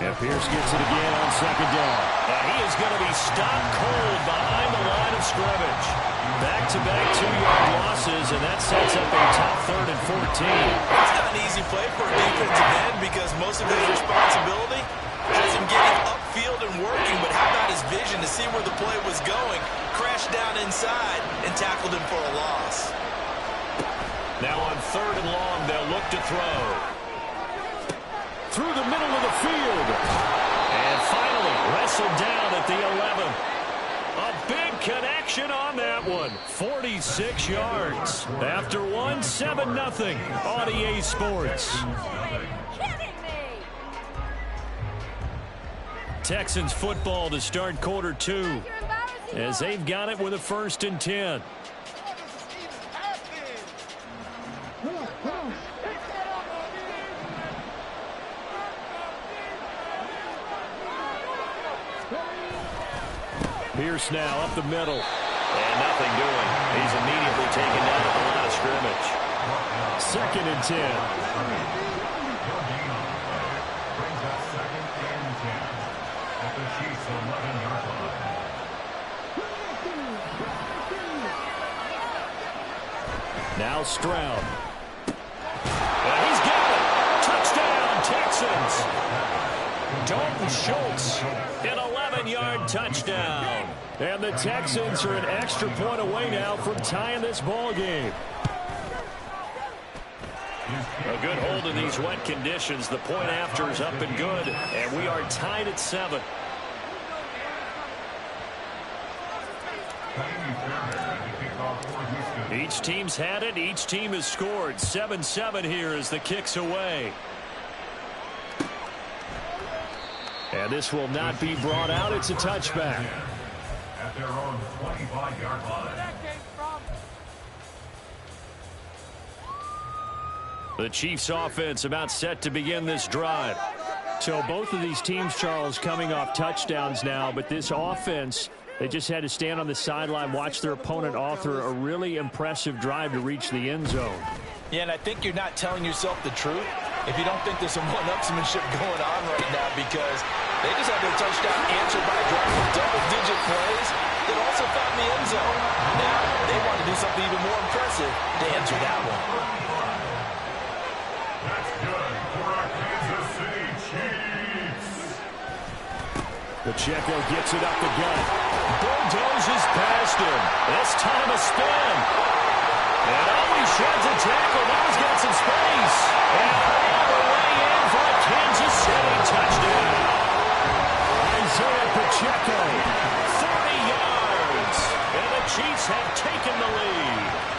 And Pierce gets it again on 2nd down. And he is going to be stopped cold behind the line of scrimmage. Back-to-back 2-yard losses, and that sets up a tough 3rd and 14. It's not an easy play for a defensive end because most of his responsibility Has him getting upfield and working, but how about his vision to see where the play was going? Crashed down inside and tackled him for a loss. Now on 3rd and long, they'll look to throw. Through the middle of the field. And finally wrestled down at the 11. A big connection on that one. 46 yards. After one, 7-0 on EA Sports. Texans football to start quarter 2 as they've got it with a 1st and 10. Pierce now up the middle. And nothing doing. He's immediately taken down at the line of scrimmage. 2nd and 10. Brings up 2nd and 10 at the Chiefs' 11-yard line. Now Stroud. And he's got it. Touchdown, Texans. Dalton Schultz, an 11-yard touchdown. And the Texans are an extra point away now from tying this ball game. A good hold in these wet conditions. The point after is up and good. And we are tied at 7. Each team's had it. Each team has scored. 7-7 here as the kick's away. And this will not be brought out. It's a touchback. At their own 25-yard line. The Chiefs offense about set to begin this drive. So both of these teams, Charles, coming off touchdowns now, but this offense, they just had to stand on the sideline, watch their opponent author a really impressive drive to reach the end zone. Yeah, and I think you're not telling yourself the truth if you don't think there's some one-upsmanship going on right now, because they just had their touchdown answered by a drive with double-digit plays that also found the end zone. Now they want to do something even more impressive to answer that one. That's good for our Kansas City Chiefs. Pacheco gets it up the gut. Bulldozes past him. This time a spin. And he sheds a tackle. Now he's got some space. And all the way in for a Kansas City touchdown. Isaiah Pacheco, 40 yards. And the Chiefs have taken the lead.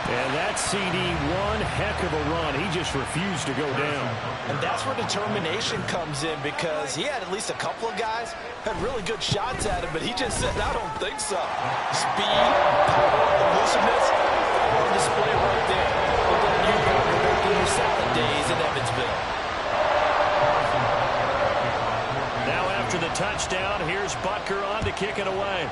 And that CD, one heck of a run. He just refused to go down. And that's where determination comes in, because he had at least a couple of guys had really good shots at him, but he just said, I don't think so. Speed, power, elusiveness, all on display right there. But then you go back to your salad days in Evansville. Now after the touchdown, here's Butker on to kick it away.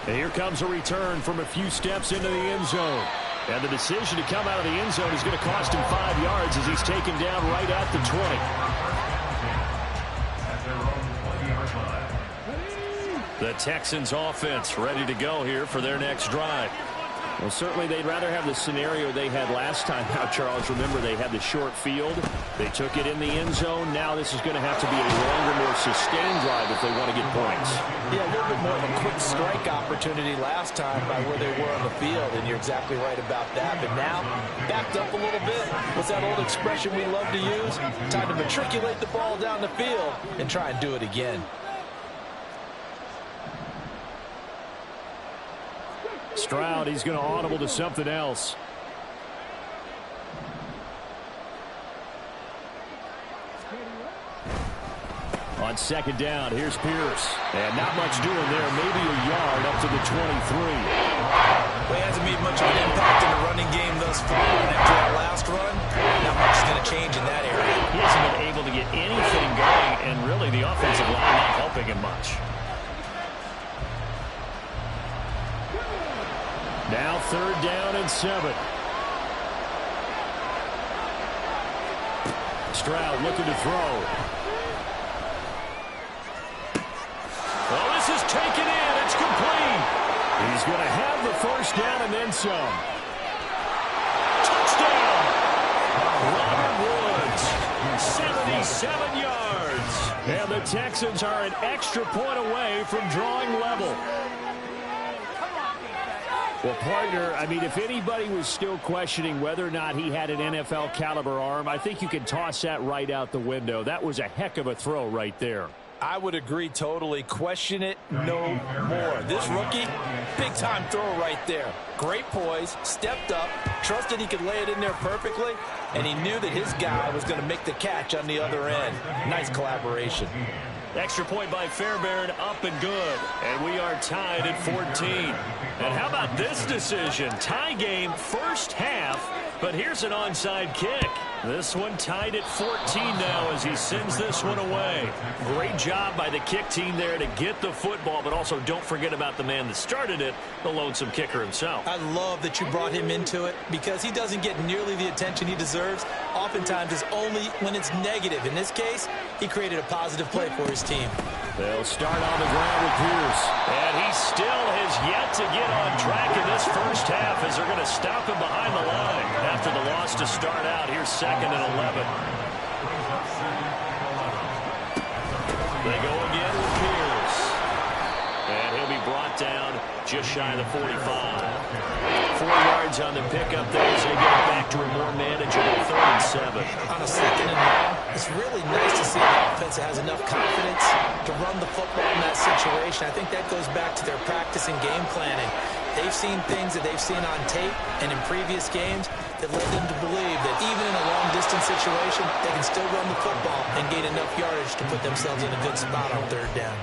And here comes a return from a few steps into the end zone. And the decision to come out of the end zone is going to cost him 5 yards as he's taken down right at the 20. At their own 20-yard line. The Texans offense ready to go here for their next drive. Well, certainly they'd rather have the scenario they had last time out, Charles. Remember, they had the short field. They took it in the end zone. Now this is going to have to be a longer, more sustained drive if they want to get points. Yeah, a little bit more of a quick strike opportunity last time by where they were on the field, and you're exactly right about that. But now, backed up a little bit. What's that old expression we love to use? Time to matriculate the ball down the field and try and do it again. Stroud, he's going to audible to something else. On second down, here's Pierce. And not much doing there. Maybe a yard up to the 23. Well, he hasn't made much of an impact in the running game thus far. And after that last run, not much is going to change in that area. He hasn't been able to get anything going, and really the offensive line not helping him much. Now 3rd down and 7. Stroud looking to throw. Well, this is taken in. It's complete. He's going to have the 1st down and then some. Touchdown. Robert 77 yards. And the Texans are an extra point away from drawing level. Well, partner, I mean, if anybody was still questioning whether or not he had an NFL caliber arm, I think you can toss that right out the window. That was a heck of a throw right there. I would agree totally. Question it no more. This rookie, big-time throw right there. Great poise, stepped up, trusted he could lay it in there perfectly, and he knew that his guy was going to make the catch on the other end. Nice collaboration. Extra point by Fairbairn, up and good. And we are tied at 14. And how about this decision? Tie game first half, but here's an onside kick. This one tied at 14 now as he sends this one away. Great job by the kick team there to get the football, but also don't forget about the man that started it, the lonesome kicker himself. I love that you brought him into it because he doesn't get nearly the attention he deserves. Oftentimes it's only when it's negative. In this case, he created a positive play for his team. They'll start on the ground with Pierce. And he still has yet to get on track in this first half as they're going to stop him behind the line. After the loss to start out, here's 2nd and 11. They go again with Pierce. And he'll be brought down just shy of the 45. 4 yards on the pickup there as they get back to a more manageable 3rd and 7. On a 2nd and long, it's really nice to see an offense that has enough confidence to run the football in that situation. I think that goes back to their practice and game planning. They've seen things that they've seen on tape and in previous games that led them to believe that even in a long-distance situation, they can still run the football and gain enough yardage to put themselves in a good spot on 3rd down.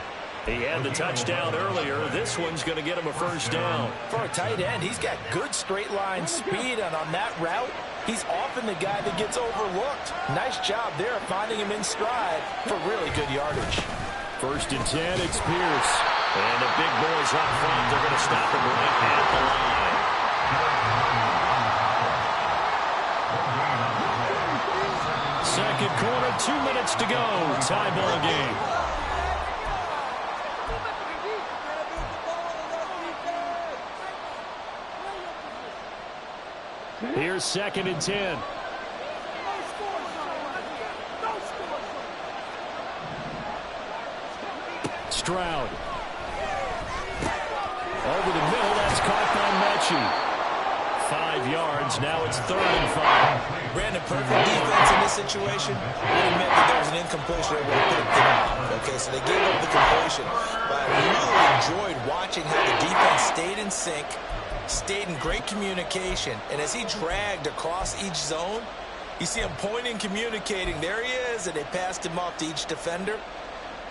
He had the touchdown earlier. This one's going to get him a first down. For a tight end, he's got good straight-line speed, and on that route, he's often the guy that gets overlooked. Nice job there finding him in stride for really good yardage. 1st and 10, it's Pierce. And the big boys up front, they're going to stop him right at the line. Second quarter, 2 minutes to go. Tie ball game. Here's 2nd and 10. Stroud. Over the middle, that's caught by Mechie. 5 yards, now it's 3rd and 5. Brandon, perfect defense in this situation. It meant that there was an incompletion. They would have picked it up. Okay, so they gave up the completion. But I really enjoyed watching how the defense stayed in sync, stayed in great communication, and as he dragged across each zone, you see him pointing, communicating. There he is, and they passed him off to each defender.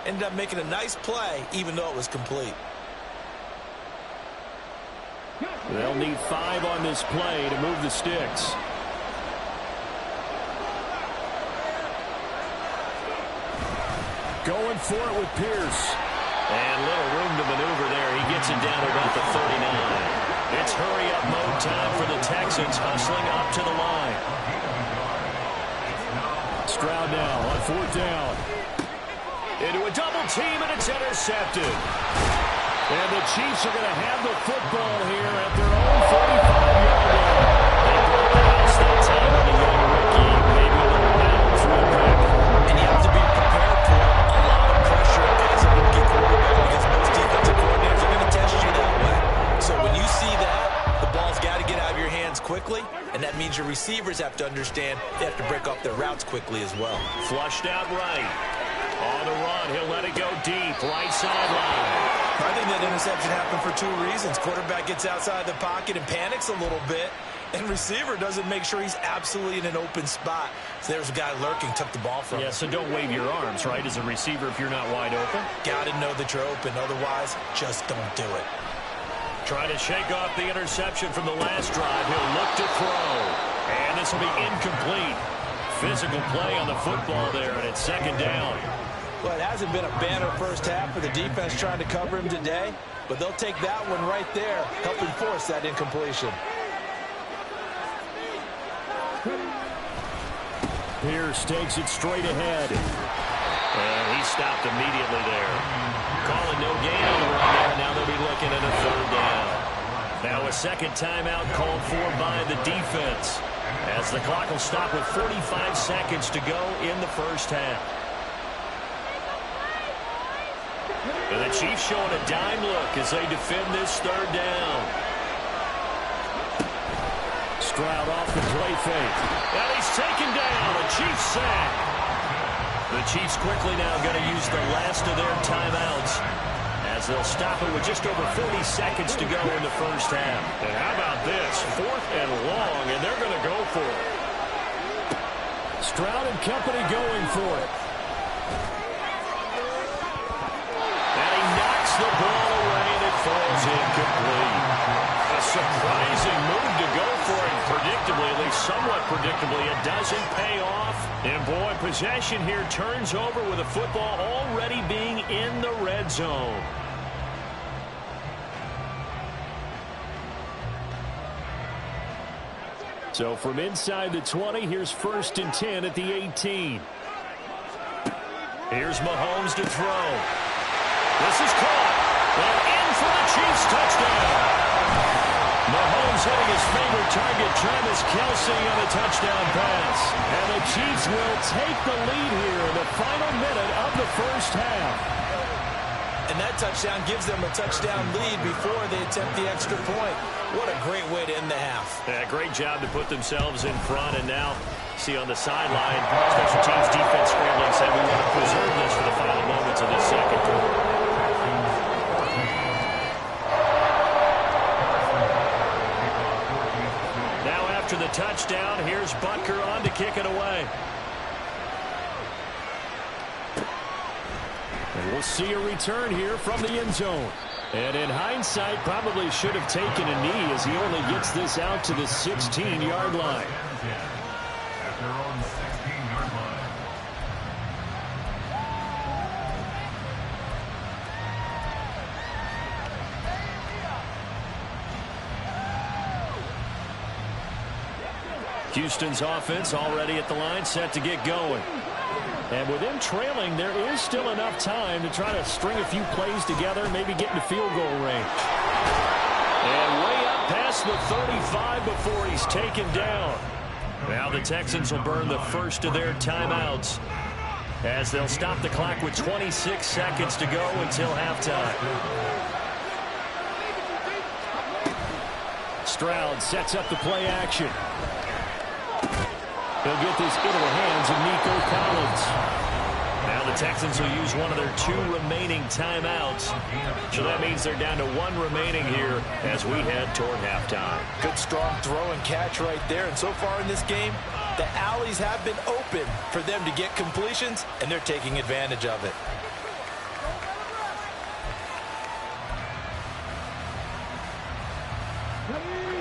Ended up making a nice play, even though it was complete. They'll need 5 on this play to move the sticks. Going for it with Pierce. And little room to maneuver there. He gets it down to about the 39. It's hurry-up mode time for the Texans, hustling up to the line. Stroud now on 4th down. Into a double team, and it's intercepted. And the Chiefs are going to have the football here at their own 45-yard line. They broke the house that time on the young rookie. Maybe a little battle through the back. And you have to be prepared for a lot of pressure as a rookie quarterback because most defensive coordinators are going to test you that way. So when you see that, the ball's got to get out of your hands quickly, and that means your receivers have to understand they have to break off their routes quickly as well. Flushed out right. On the run, he'll let it go deep, right sideline. I think that interception happened for 2 reasons. Quarterback gets outside the pocket and panics a little bit, and receiver doesn't make sure he's absolutely in an open spot. So there's a guy lurking, took the ball from him. Yeah, so don't wave your arms, right, as a receiver if you're not wide open. Got to know that you're open. Otherwise, just don't do it. Trying to shake off the interception from the last drive. He'll look to throw. And this will be incomplete. Physical play on the football there, and it's 2nd down. Well, it hasn't been a banner first half for the defense trying to cover him today, but they'll take that one right there, helping force that incompletion. Pierce takes it straight ahead. And he stopped immediately there. Calling no gain on the run there. Now they'll be looking at a 3rd down. Now a second timeout called for by the defense. as the clock will stop with 45 seconds to go in the first half. And the Chiefs showing a dime look as they defend this third down. Stroud off the play fake. And he's taken down. A Chiefs sack. The Chiefs quickly now going to use the last of their timeouts as they'll stop it with just over 40 seconds to go in the first half. And how about this? 4th and long, and they're going to go for it. Stroud and company going for it. And he knocks the ball away, and it falls incomplete. A surprising move to go for it predictably, at least somewhat predictably. It doesn't pay off. And boy, possession here turns over with a football already being in the red zone. So from inside the 20, here's 1st and 10 at the 18. Here's Mahomes to throw. This is caught. And in for the Chiefs touchdown. Mahomes hitting his favorite target, Travis Kelce, on a touchdown pass. And the Chiefs will take the lead here in the final minute of the first half. And that touchdown gives them a touchdown lead before they attempt the extra point. What a great way to end the half. Yeah, great job to put themselves in front. And now, see on the sideline, special teams defense scrambling, said we want to preserve this for the final moments of this second quarter. Now after the touchdown, here's Butker on to kick it away. And we'll see a return here from the end zone. And in hindsight, probably should have taken a knee as he only gets this out to the 16-yard line. At their own 16-yard line. Houston's offense already at the line, set to get going. And with them trailing, there is still enough time to try to string a few plays together, maybe get into field goal range. And way up past the 35 before he's taken down. Now the Texans will burn the first of their timeouts as they'll stop the clock with 26 seconds to go until halftime. Stroud sets up the play action. He'll get this into the hands of Nico Collins. Now the Texans will use one of their 2 remaining timeouts. So that means they're down to 1 remaining here as we head toward halftime. Good strong throw and catch right there. And so far in this game, the alleys have been open for them to get completions, and they're taking advantage of it.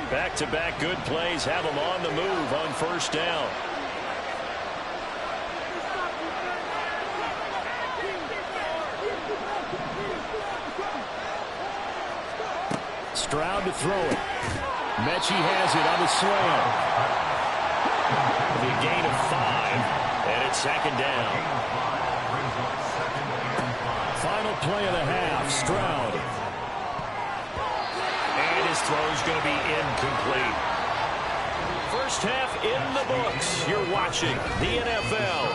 Back-to-back good plays have them on the move on first down. Stroud to throw it. Mechie has it on the slam. It'll be a gain of 5, and it's second down. Final play of the half, Stroud. And his throw's going to be incomplete. First half in the books. You're watching the NFL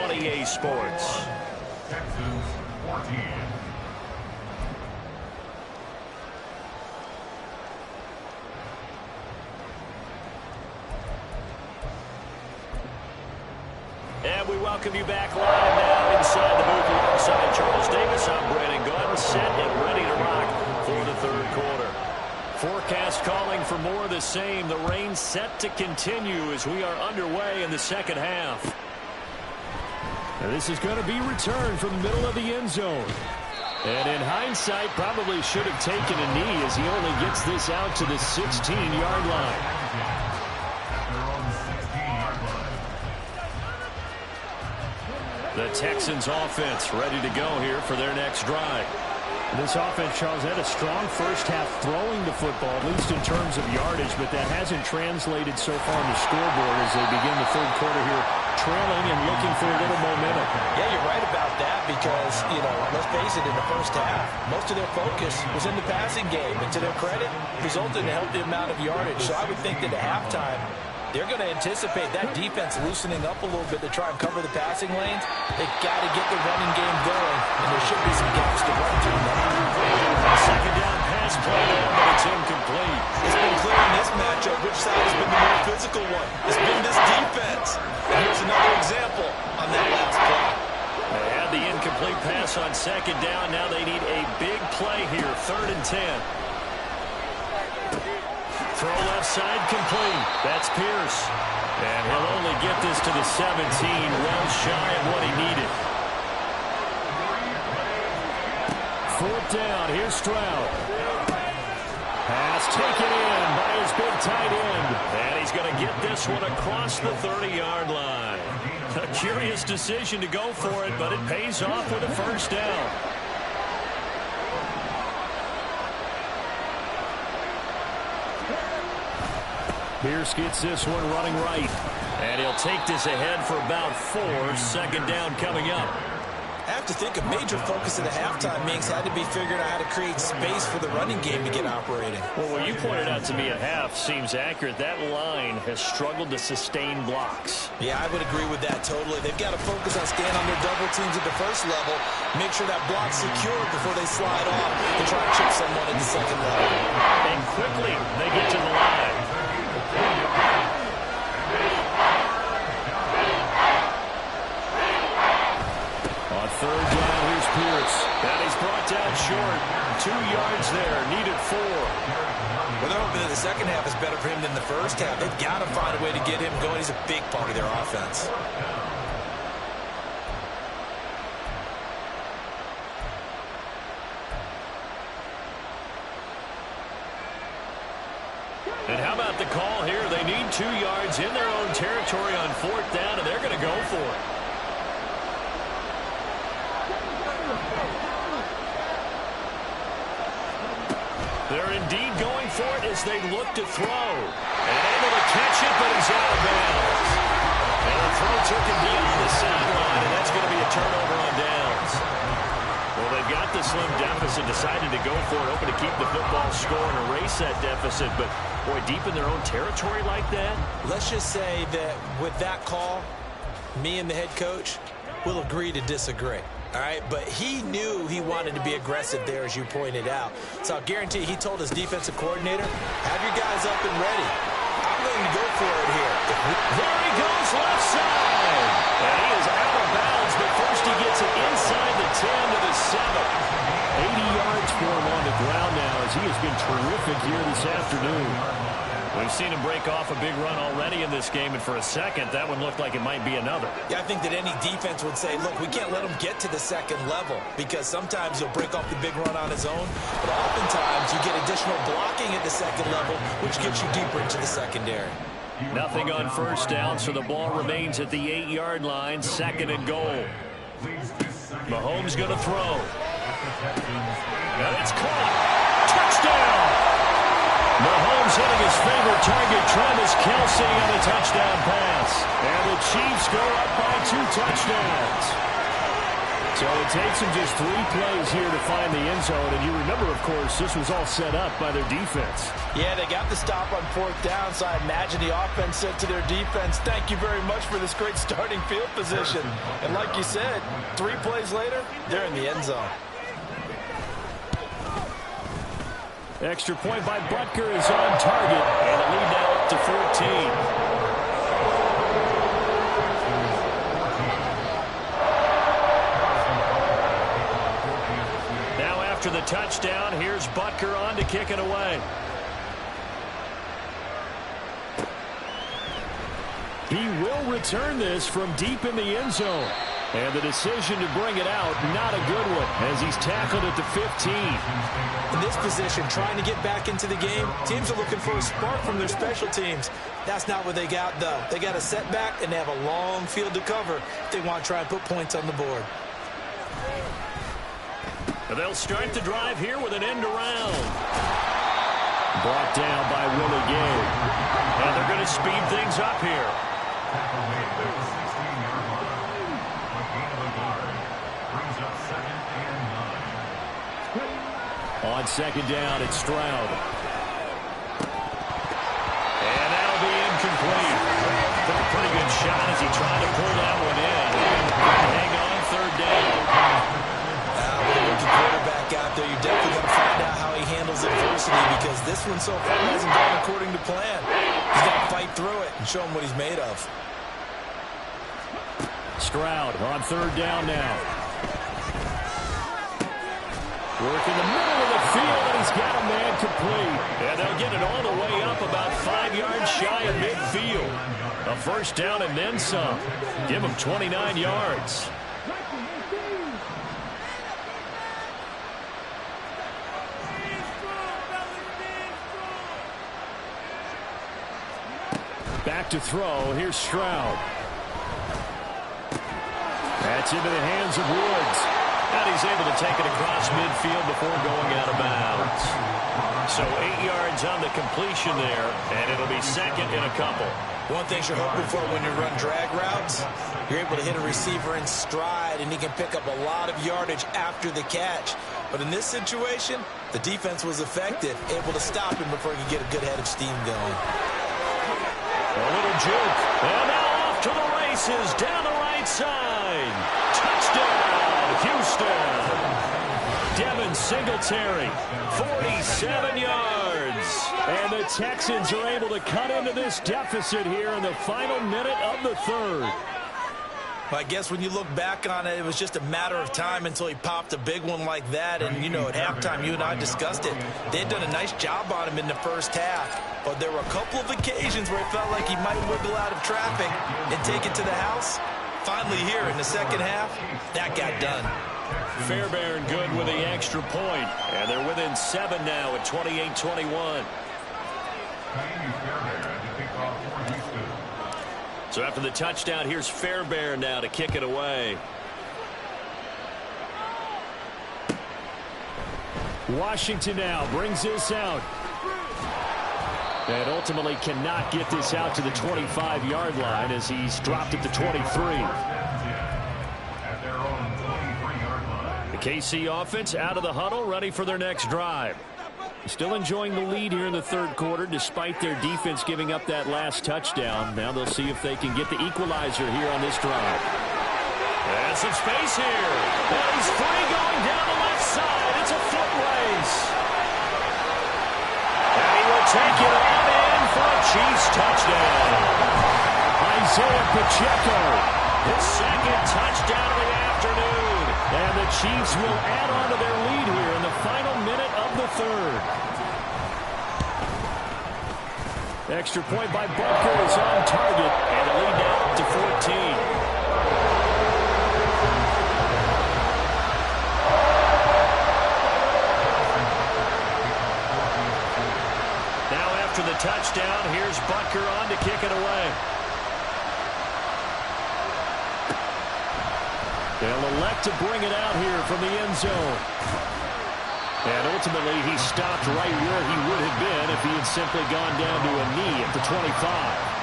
on EA Sports. Texans 14. And we welcome you back live now inside the booth alongside Charles Davis. I'm Brandon Gordon, set and ready to rock for the third quarter. Forecast calling for more of the same. The rain set to continue as we are underway in the second half. Now this is going to be returned from the middle of the end zone. And in hindsight, probably should have taken a knee as he only gets this out to the 16-yard line. The Texans offense ready to go here for their next drive. This offense, Charles, had a strong first half throwing the football, at least in terms of yardage, but that hasn't translated so far on the scoreboard as they begin the third quarter here, trailing and looking for a little momentum. Yeah, you're right about that because, let's face it, in the first half, most of their focus was in the passing game. And to their credit, resulted in a healthy amount of yardage. So I would think that at halftime, They're going to anticipate that defense loosening up a little bit to try and cover the passing lanes. They've got to get the running game going, and there should be some gaps to run through. Second down pass play there, but it's incomplete. It's been clear in this matchup which side has been the more physical one. It's been this defense. And here's another example on that last play. They had the incomplete pass on second down. Now they need a big play here, 3rd and 10. Throw left side complete. That's Pierce. And he'll only get this to the 17, well shy of what he needed. 4th down. Here's Stroud. Pass taken in by his big tight end. And he's going to get this one across the 30-yard line. A curious decision to go for it, but it pays off with a 1st down. Pierce gets this one running right. And he'll take this ahead for about 4. 2nd down coming up. I have to think a major focus at the halftime means had to be figuring out how to create space for the running game to get operating. Well, what you pointed out to me at half seems accurate. That line has struggled to sustain blocks. Yeah, I would agree with that totally. They've got to focus on staying on their double teams at the first level, make sure that block's secure before they slide off and try to chip someone at the second level. And quickly, they get to the line. On 3rd down, here's Pierce. And he's brought down short. 2 yards there, needed 4. Well, they're hoping that the second half is better for him than the first half. They've got to find a way to get him going. He's a big part of their offense. And how about the call here? They need 2 yards in their own territory on 4th down, and they're going to go for it. They're indeed going for it as they look to throw. And able to catch it, but he's out of bounds. And the throw took him beyond the sideline, and that's going to be a turnover on downs. Well, they've got the slim deficit, decided to go for it, hoping to keep the football score and erase that deficit. But, boy, deep in their own territory like that? Let's just say that with that call, me and the head coach will agree to disagree. All right, but he knew he wanted to be aggressive there, as you pointed out. So I'll guarantee he told his defensive coordinator, have your guys up and ready. I'm going to go for it here. There he goes, left side. And he is out of bounds, but first he gets it inside the 10 to the 7. 80 yards for him on the ground now, as he has been terrific here this afternoon. We've seen him break off a big run already in this game, and for a second, that one looked like it might be another. Yeah, I think that any defense would say, look, we can't let him get to the second level, because sometimes he'll break off the big run on his own, but oftentimes you get additional blocking at the second level, which gets you deeper into the secondary. Nothing on 1st down, so the ball remains at the 8-yard line, 2nd and goal. Mahomes going to throw. And it's caught. Touchdown! Mahomes hitting his favorite target, Travis Kelce, on a touchdown pass. And the Chiefs go up by 2 touchdowns. So it takes them just 3 plays here to find the end zone. And you remember, of course, this was all set up by their defense. Yeah, they got the stop on 4th down, so I imagine the offense said to their defense, thank you very much for this great starting field position. And like you said, 3 plays later, they're in the end zone. Extra point by Butker is on target, and the lead now up to 14. Now after the touchdown, here's Butker on to kick it away. He will return this from deep in the end zone. And the decision to bring it out, not a good one, as he's tackled at the 15. In this position, trying to get back into the game, teams are looking for a spark from their special teams. That's not what they got, though. They got a setback, and they have a long field to cover if they want to try and put points on the board. They'll start the drive here with an end around. Brought down by Willie Gay. And they're going to speed things up here. On 2nd down, it's Stroud. And that'll be incomplete. he tried to pull that one in. Hang on, third down. With a rookie quarterback out there, you're definitely going to find out how he handles adversity, because this one so far hasn't gone according to plan. He's got to fight through it and show him what he's made of. Stroud on third down now. Work in the middle of the field, and he's got a man complete. And they'll get it all the way up about 5 yards shy of midfield. A first down and then some. Give him 29 yards. Back to throw. Here's Stroud. That's into the hands of Woods. And he's able to take it across midfield before going out of bounds. So 8 yards on the completion there, and it'll be second in a couple. One thing you're hoping for when you run drag routes, you're able to hit a receiver in stride, and he can pick up a lot of yardage after the catch. But in this situation, the defense was effective, able to stop him before he could get a good head of steam going. A little juke. And now off to the races down the right side. Touchdown, Houston. Devin Singletary, 47 yards. And the Texans are able to cut into this deficit here in the final minute of the third. I guess when you look back on it, it was just a matter of time until he popped a big one like that. And, you know, at halftime, you and I discussed it. They had done a nice job on him in the first half. But there were a couple of occasions where it felt like he might wiggle out of traffic and take it to the house. Finally here in the second half, that got done. Fairbairn good with the extra point. And they're within 7 now at 28-21. So after the touchdown, here's Fairbairn now to kick it away. Washington now brings this out. And ultimately cannot get this out to the 25-yard line as he's dropped at the 23. The KC offense out of the huddle, ready for their next drive. Still enjoying the lead here in the third quarter despite their defense giving up that last touchdown. Now they'll see if they can get the equalizer here on this drive. And some space here. And he's free going down the left side. It's a foot race. And he will take it on in for a Chiefs touchdown. Isaiah Pacheco. His second touchdown of the afternoon. And the Chiefs will add on to their lead here in the final minute of the third. Extra point by Butker is on target. And the lead now up to 14. After the touchdown, here's Butker on to kick it away. They'll elect to bring it out here from the end zone. And ultimately, he stopped right where he would have been if he had simply gone down to a knee at the 25.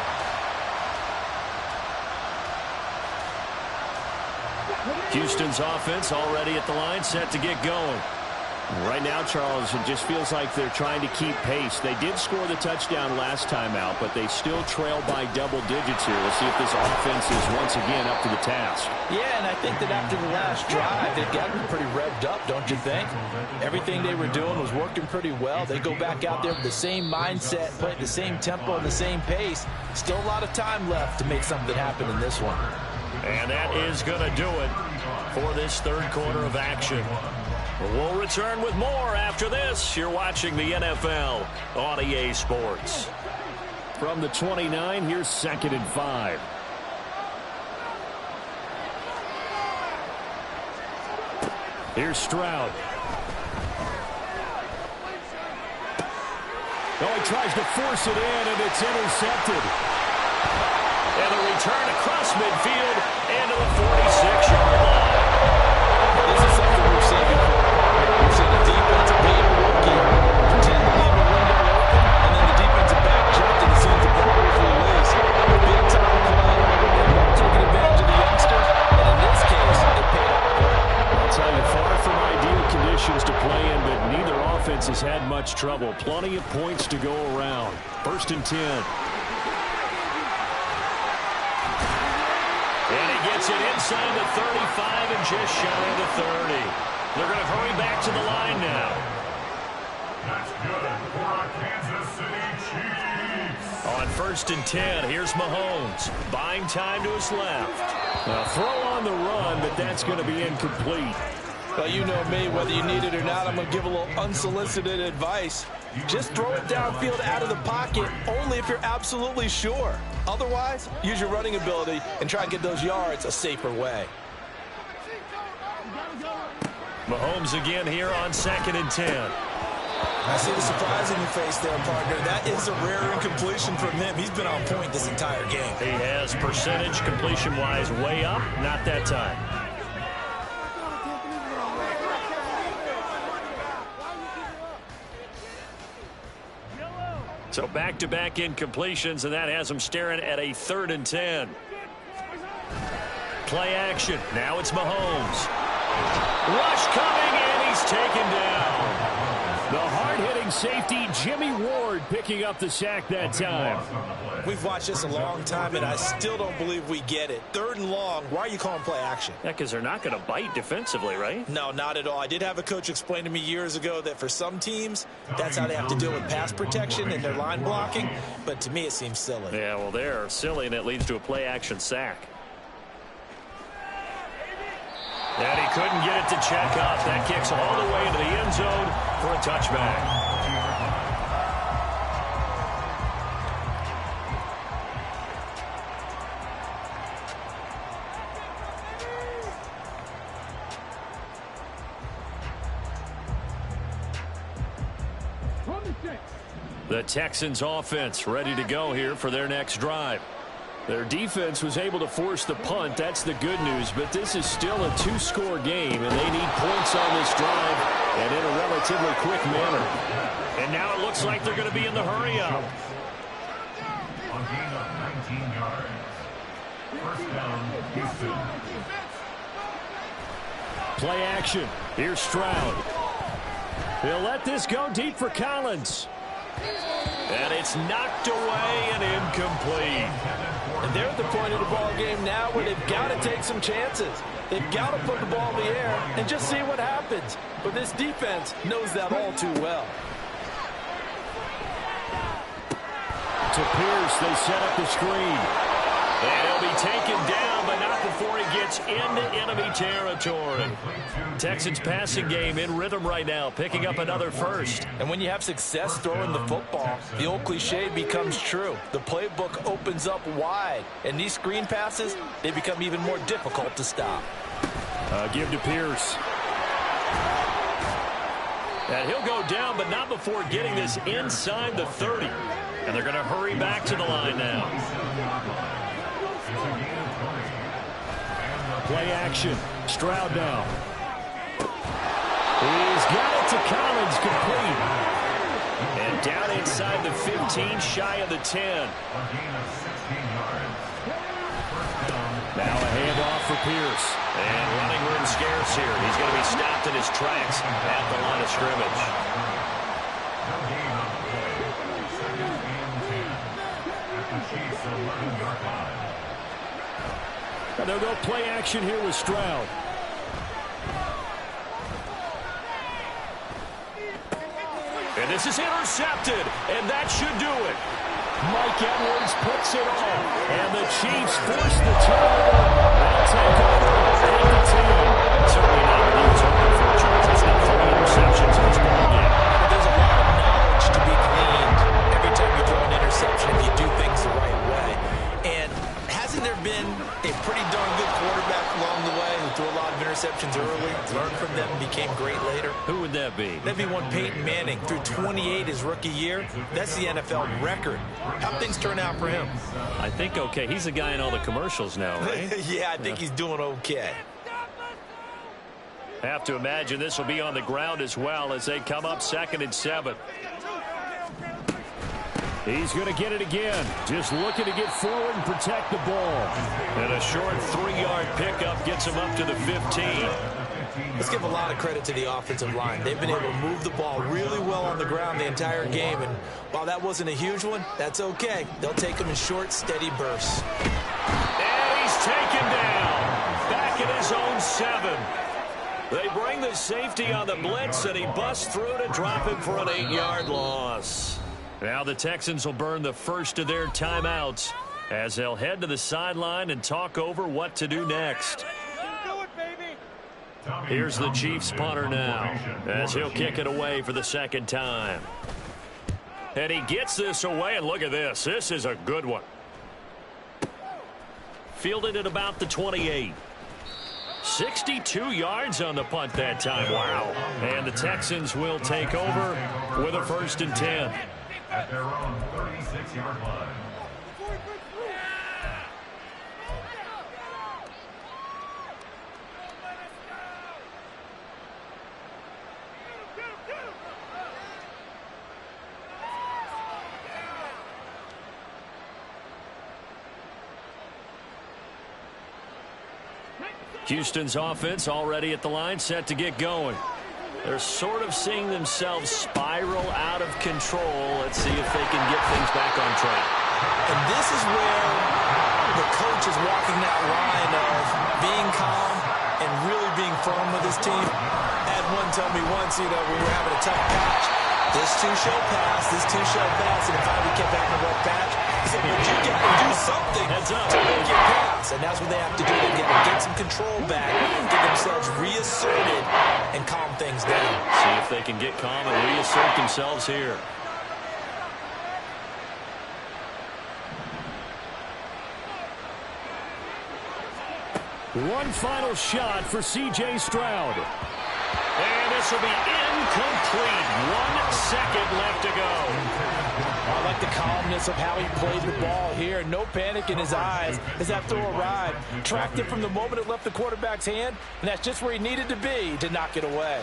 Houston's offense already at the line, set to get going. Right now, Charles, it just feels like they're trying to keep pace. They did score the touchdown last time out, but they still trail by double digits here. We'll see if this offense is once again up to the task. Yeah, and I think that after the last drive, they've gotten pretty revved up, don't you think? Everything they were doing was working pretty well. They go back out there with the same mindset, play at the same tempo and the same pace. Still a lot of time left to make something happen in this one. And that is going to do it for this third quarter of action. We'll return with more after this. You're watching the NFL on EA Sports. From the 29, here's 2nd and 5. Here's Stroud. Oh, he tries to force it in, and it's intercepted. And a return across midfield into the 46-yard line. This is something we've seen before. We've seen the defensive beat a rookie, pretend to leave a window open, and then the defensive back jumped and as soon as the ball was released. Big time play, and taking advantage of the youngsters, and in this case, it paid off. I'll tell you, far from ideal conditions to play in, but neither offense has had much trouble. Plenty of points to go around. 1st and 10. he gets it inside the 35 and just shy of the 30. They're going to hurry back to the line now. That's good for our Kansas City Chiefs. On 1st and 10, here's Mahomes. Buying time to his left. Now throw on the run, but that's going to be incomplete. Well, you know me, whether you need it or not, I'm going to give a little unsolicited advice. Just throw it downfield out of the pocket, only if you're absolutely sure. Otherwise, use your running ability and try and get those yards a safer way. Mahomes again here on 2nd and 10. I see the surprise in your face there, partner. That is a rare incompletion from him. He's been on point this entire game. He has percentage completion-wise way up, not that time. So back-to-back incompletions, and that has him staring at a 3rd and 10. Play action. Now it's Mahomes. Rush coming, and he's taken down. The hard-hitting safety, Jimmy Ward, picking up the sack that time. We've watched this a long time, and I still don't believe we get it. 3rd and long, why are you calling play action? Yeah, because they're not going to bite defensively, right? No, not at all. I did have a coach explain to me years ago that for some teams, that's how they have to deal with pass protection and their line blocking. But to me, it seems silly. Yeah, well, they're silly, and it leads to a play-action sack. And he couldn't get it to check up. That kicks all the way into the end zone for a touchback. The Texans offense ready to go here for their next drive. Their defense was able to force the punt. That's the good news, but this is still a 2-score game, and they need points on this drive and in a relatively quick manner. And now it looks like they're going to be in the hurry-up. On gain of 19 yards. 1st down, Houston. Play action. Here's Stroud. He'll let this go deep for Collins. And it's knocked away and incomplete. And they're at the point of the ball game now where they've got to take some chances. They've got to put the ball in the air and just see what happens. But this defense knows that all too well. To Pierce, they set up the screen. And he'll be taken down, but not before he gets into enemy territory. Texans passing game in rhythm right now, picking up another first. And when you have success throwing the football, the old cliche becomes true. The playbook opens up wide, and these screen passes, they become even more difficult to stop. Give to Pierce. And he'll go down, but not before getting this inside the 30. And they're going to hurry back to the line now. Play action. Stroud now. He's got it to Collins, complete. And down inside the 15, shy of the 10. Now a handoff for Pierce. And running room scarce here. He's going to be stopped in his tracks at the line of scrimmage. And they'll go play action here with Stroud. And this is intercepted, and that should do it. Mike Edwards puts it on, and the Chiefs force the turnover. They'll take over at the 10. Certainly not what he was hoping for, Charles. It's not 3 interceptions in this ball game. But there's a lot of knowledge to be gleaned every time you throw an interception if you do things the right way. And hasn't there been a pretty darn good quarterback along the way who threw a lot of interceptions early, learned from them, and became great later? Who would that be? That'd be one Peyton Manning. Threw 28 his rookie year. That's the NFL record. How'd things turn out for him? I think okay. He's the guy in all the commercials now, right? Yeah, I think he's doing okay. Have to imagine this will be on the ground as well as they come up 2nd and 7. He's going to get it again. Just looking to get forward and protect the ball. And a short 3-yard pickup gets him up to the 15. Let's give a lot of credit to the offensive line. They've been able to move the ball really well on the ground the entire game. And while that wasn't a huge one, that's okay. They'll take them in short, steady bursts. And he's taken down. Back in his own 7. They bring the safety on the blitz, and he busts through to drop him for an 8-yard loss. Now the Texans will burn the first of their timeouts as they'll head to the sideline and talk over what to do next. Here's the Chiefs punter now as he'll kick it away for the second time. And he gets this away, and look at this. This is a good one. Fielded at about the 28. 62 yards on the punt that time. Wow. And the Texans will take over with a 1st and 10. At their own 36-yard line. Houston's offense already at the line, set to get going. They're sort of seeing themselves spiral out of control. Let's see if they can get things back on track. And this is where the coach is walking that line of being calm and really being firm with his team. I had one tell me once, when we were having a tough patch, this too shall pass, this too shall pass, and if I kept having a rough patch, he said, but you got to do something to make it pass. And that's what they have to do. They got to get some control back, get themselves reasserted, and calm things down. See if they can get calm and reassert themselves here. One final shot for C.J. Stroud. And this will be incomplete. 1 second left to go. I like the calmness of how he played the ball here. No panic in his eyes as that throw arrived. Tracked it from the moment it left the quarterback's hand, and that's just where he needed to be to knock it away.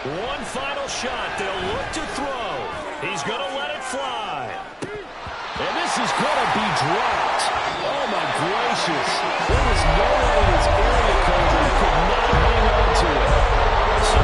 One final shot. They'll look to throw. He's going to let it fly. And this is going to be dropped. Oh, my gracious. There was no way in his area code that he could not hang on to it.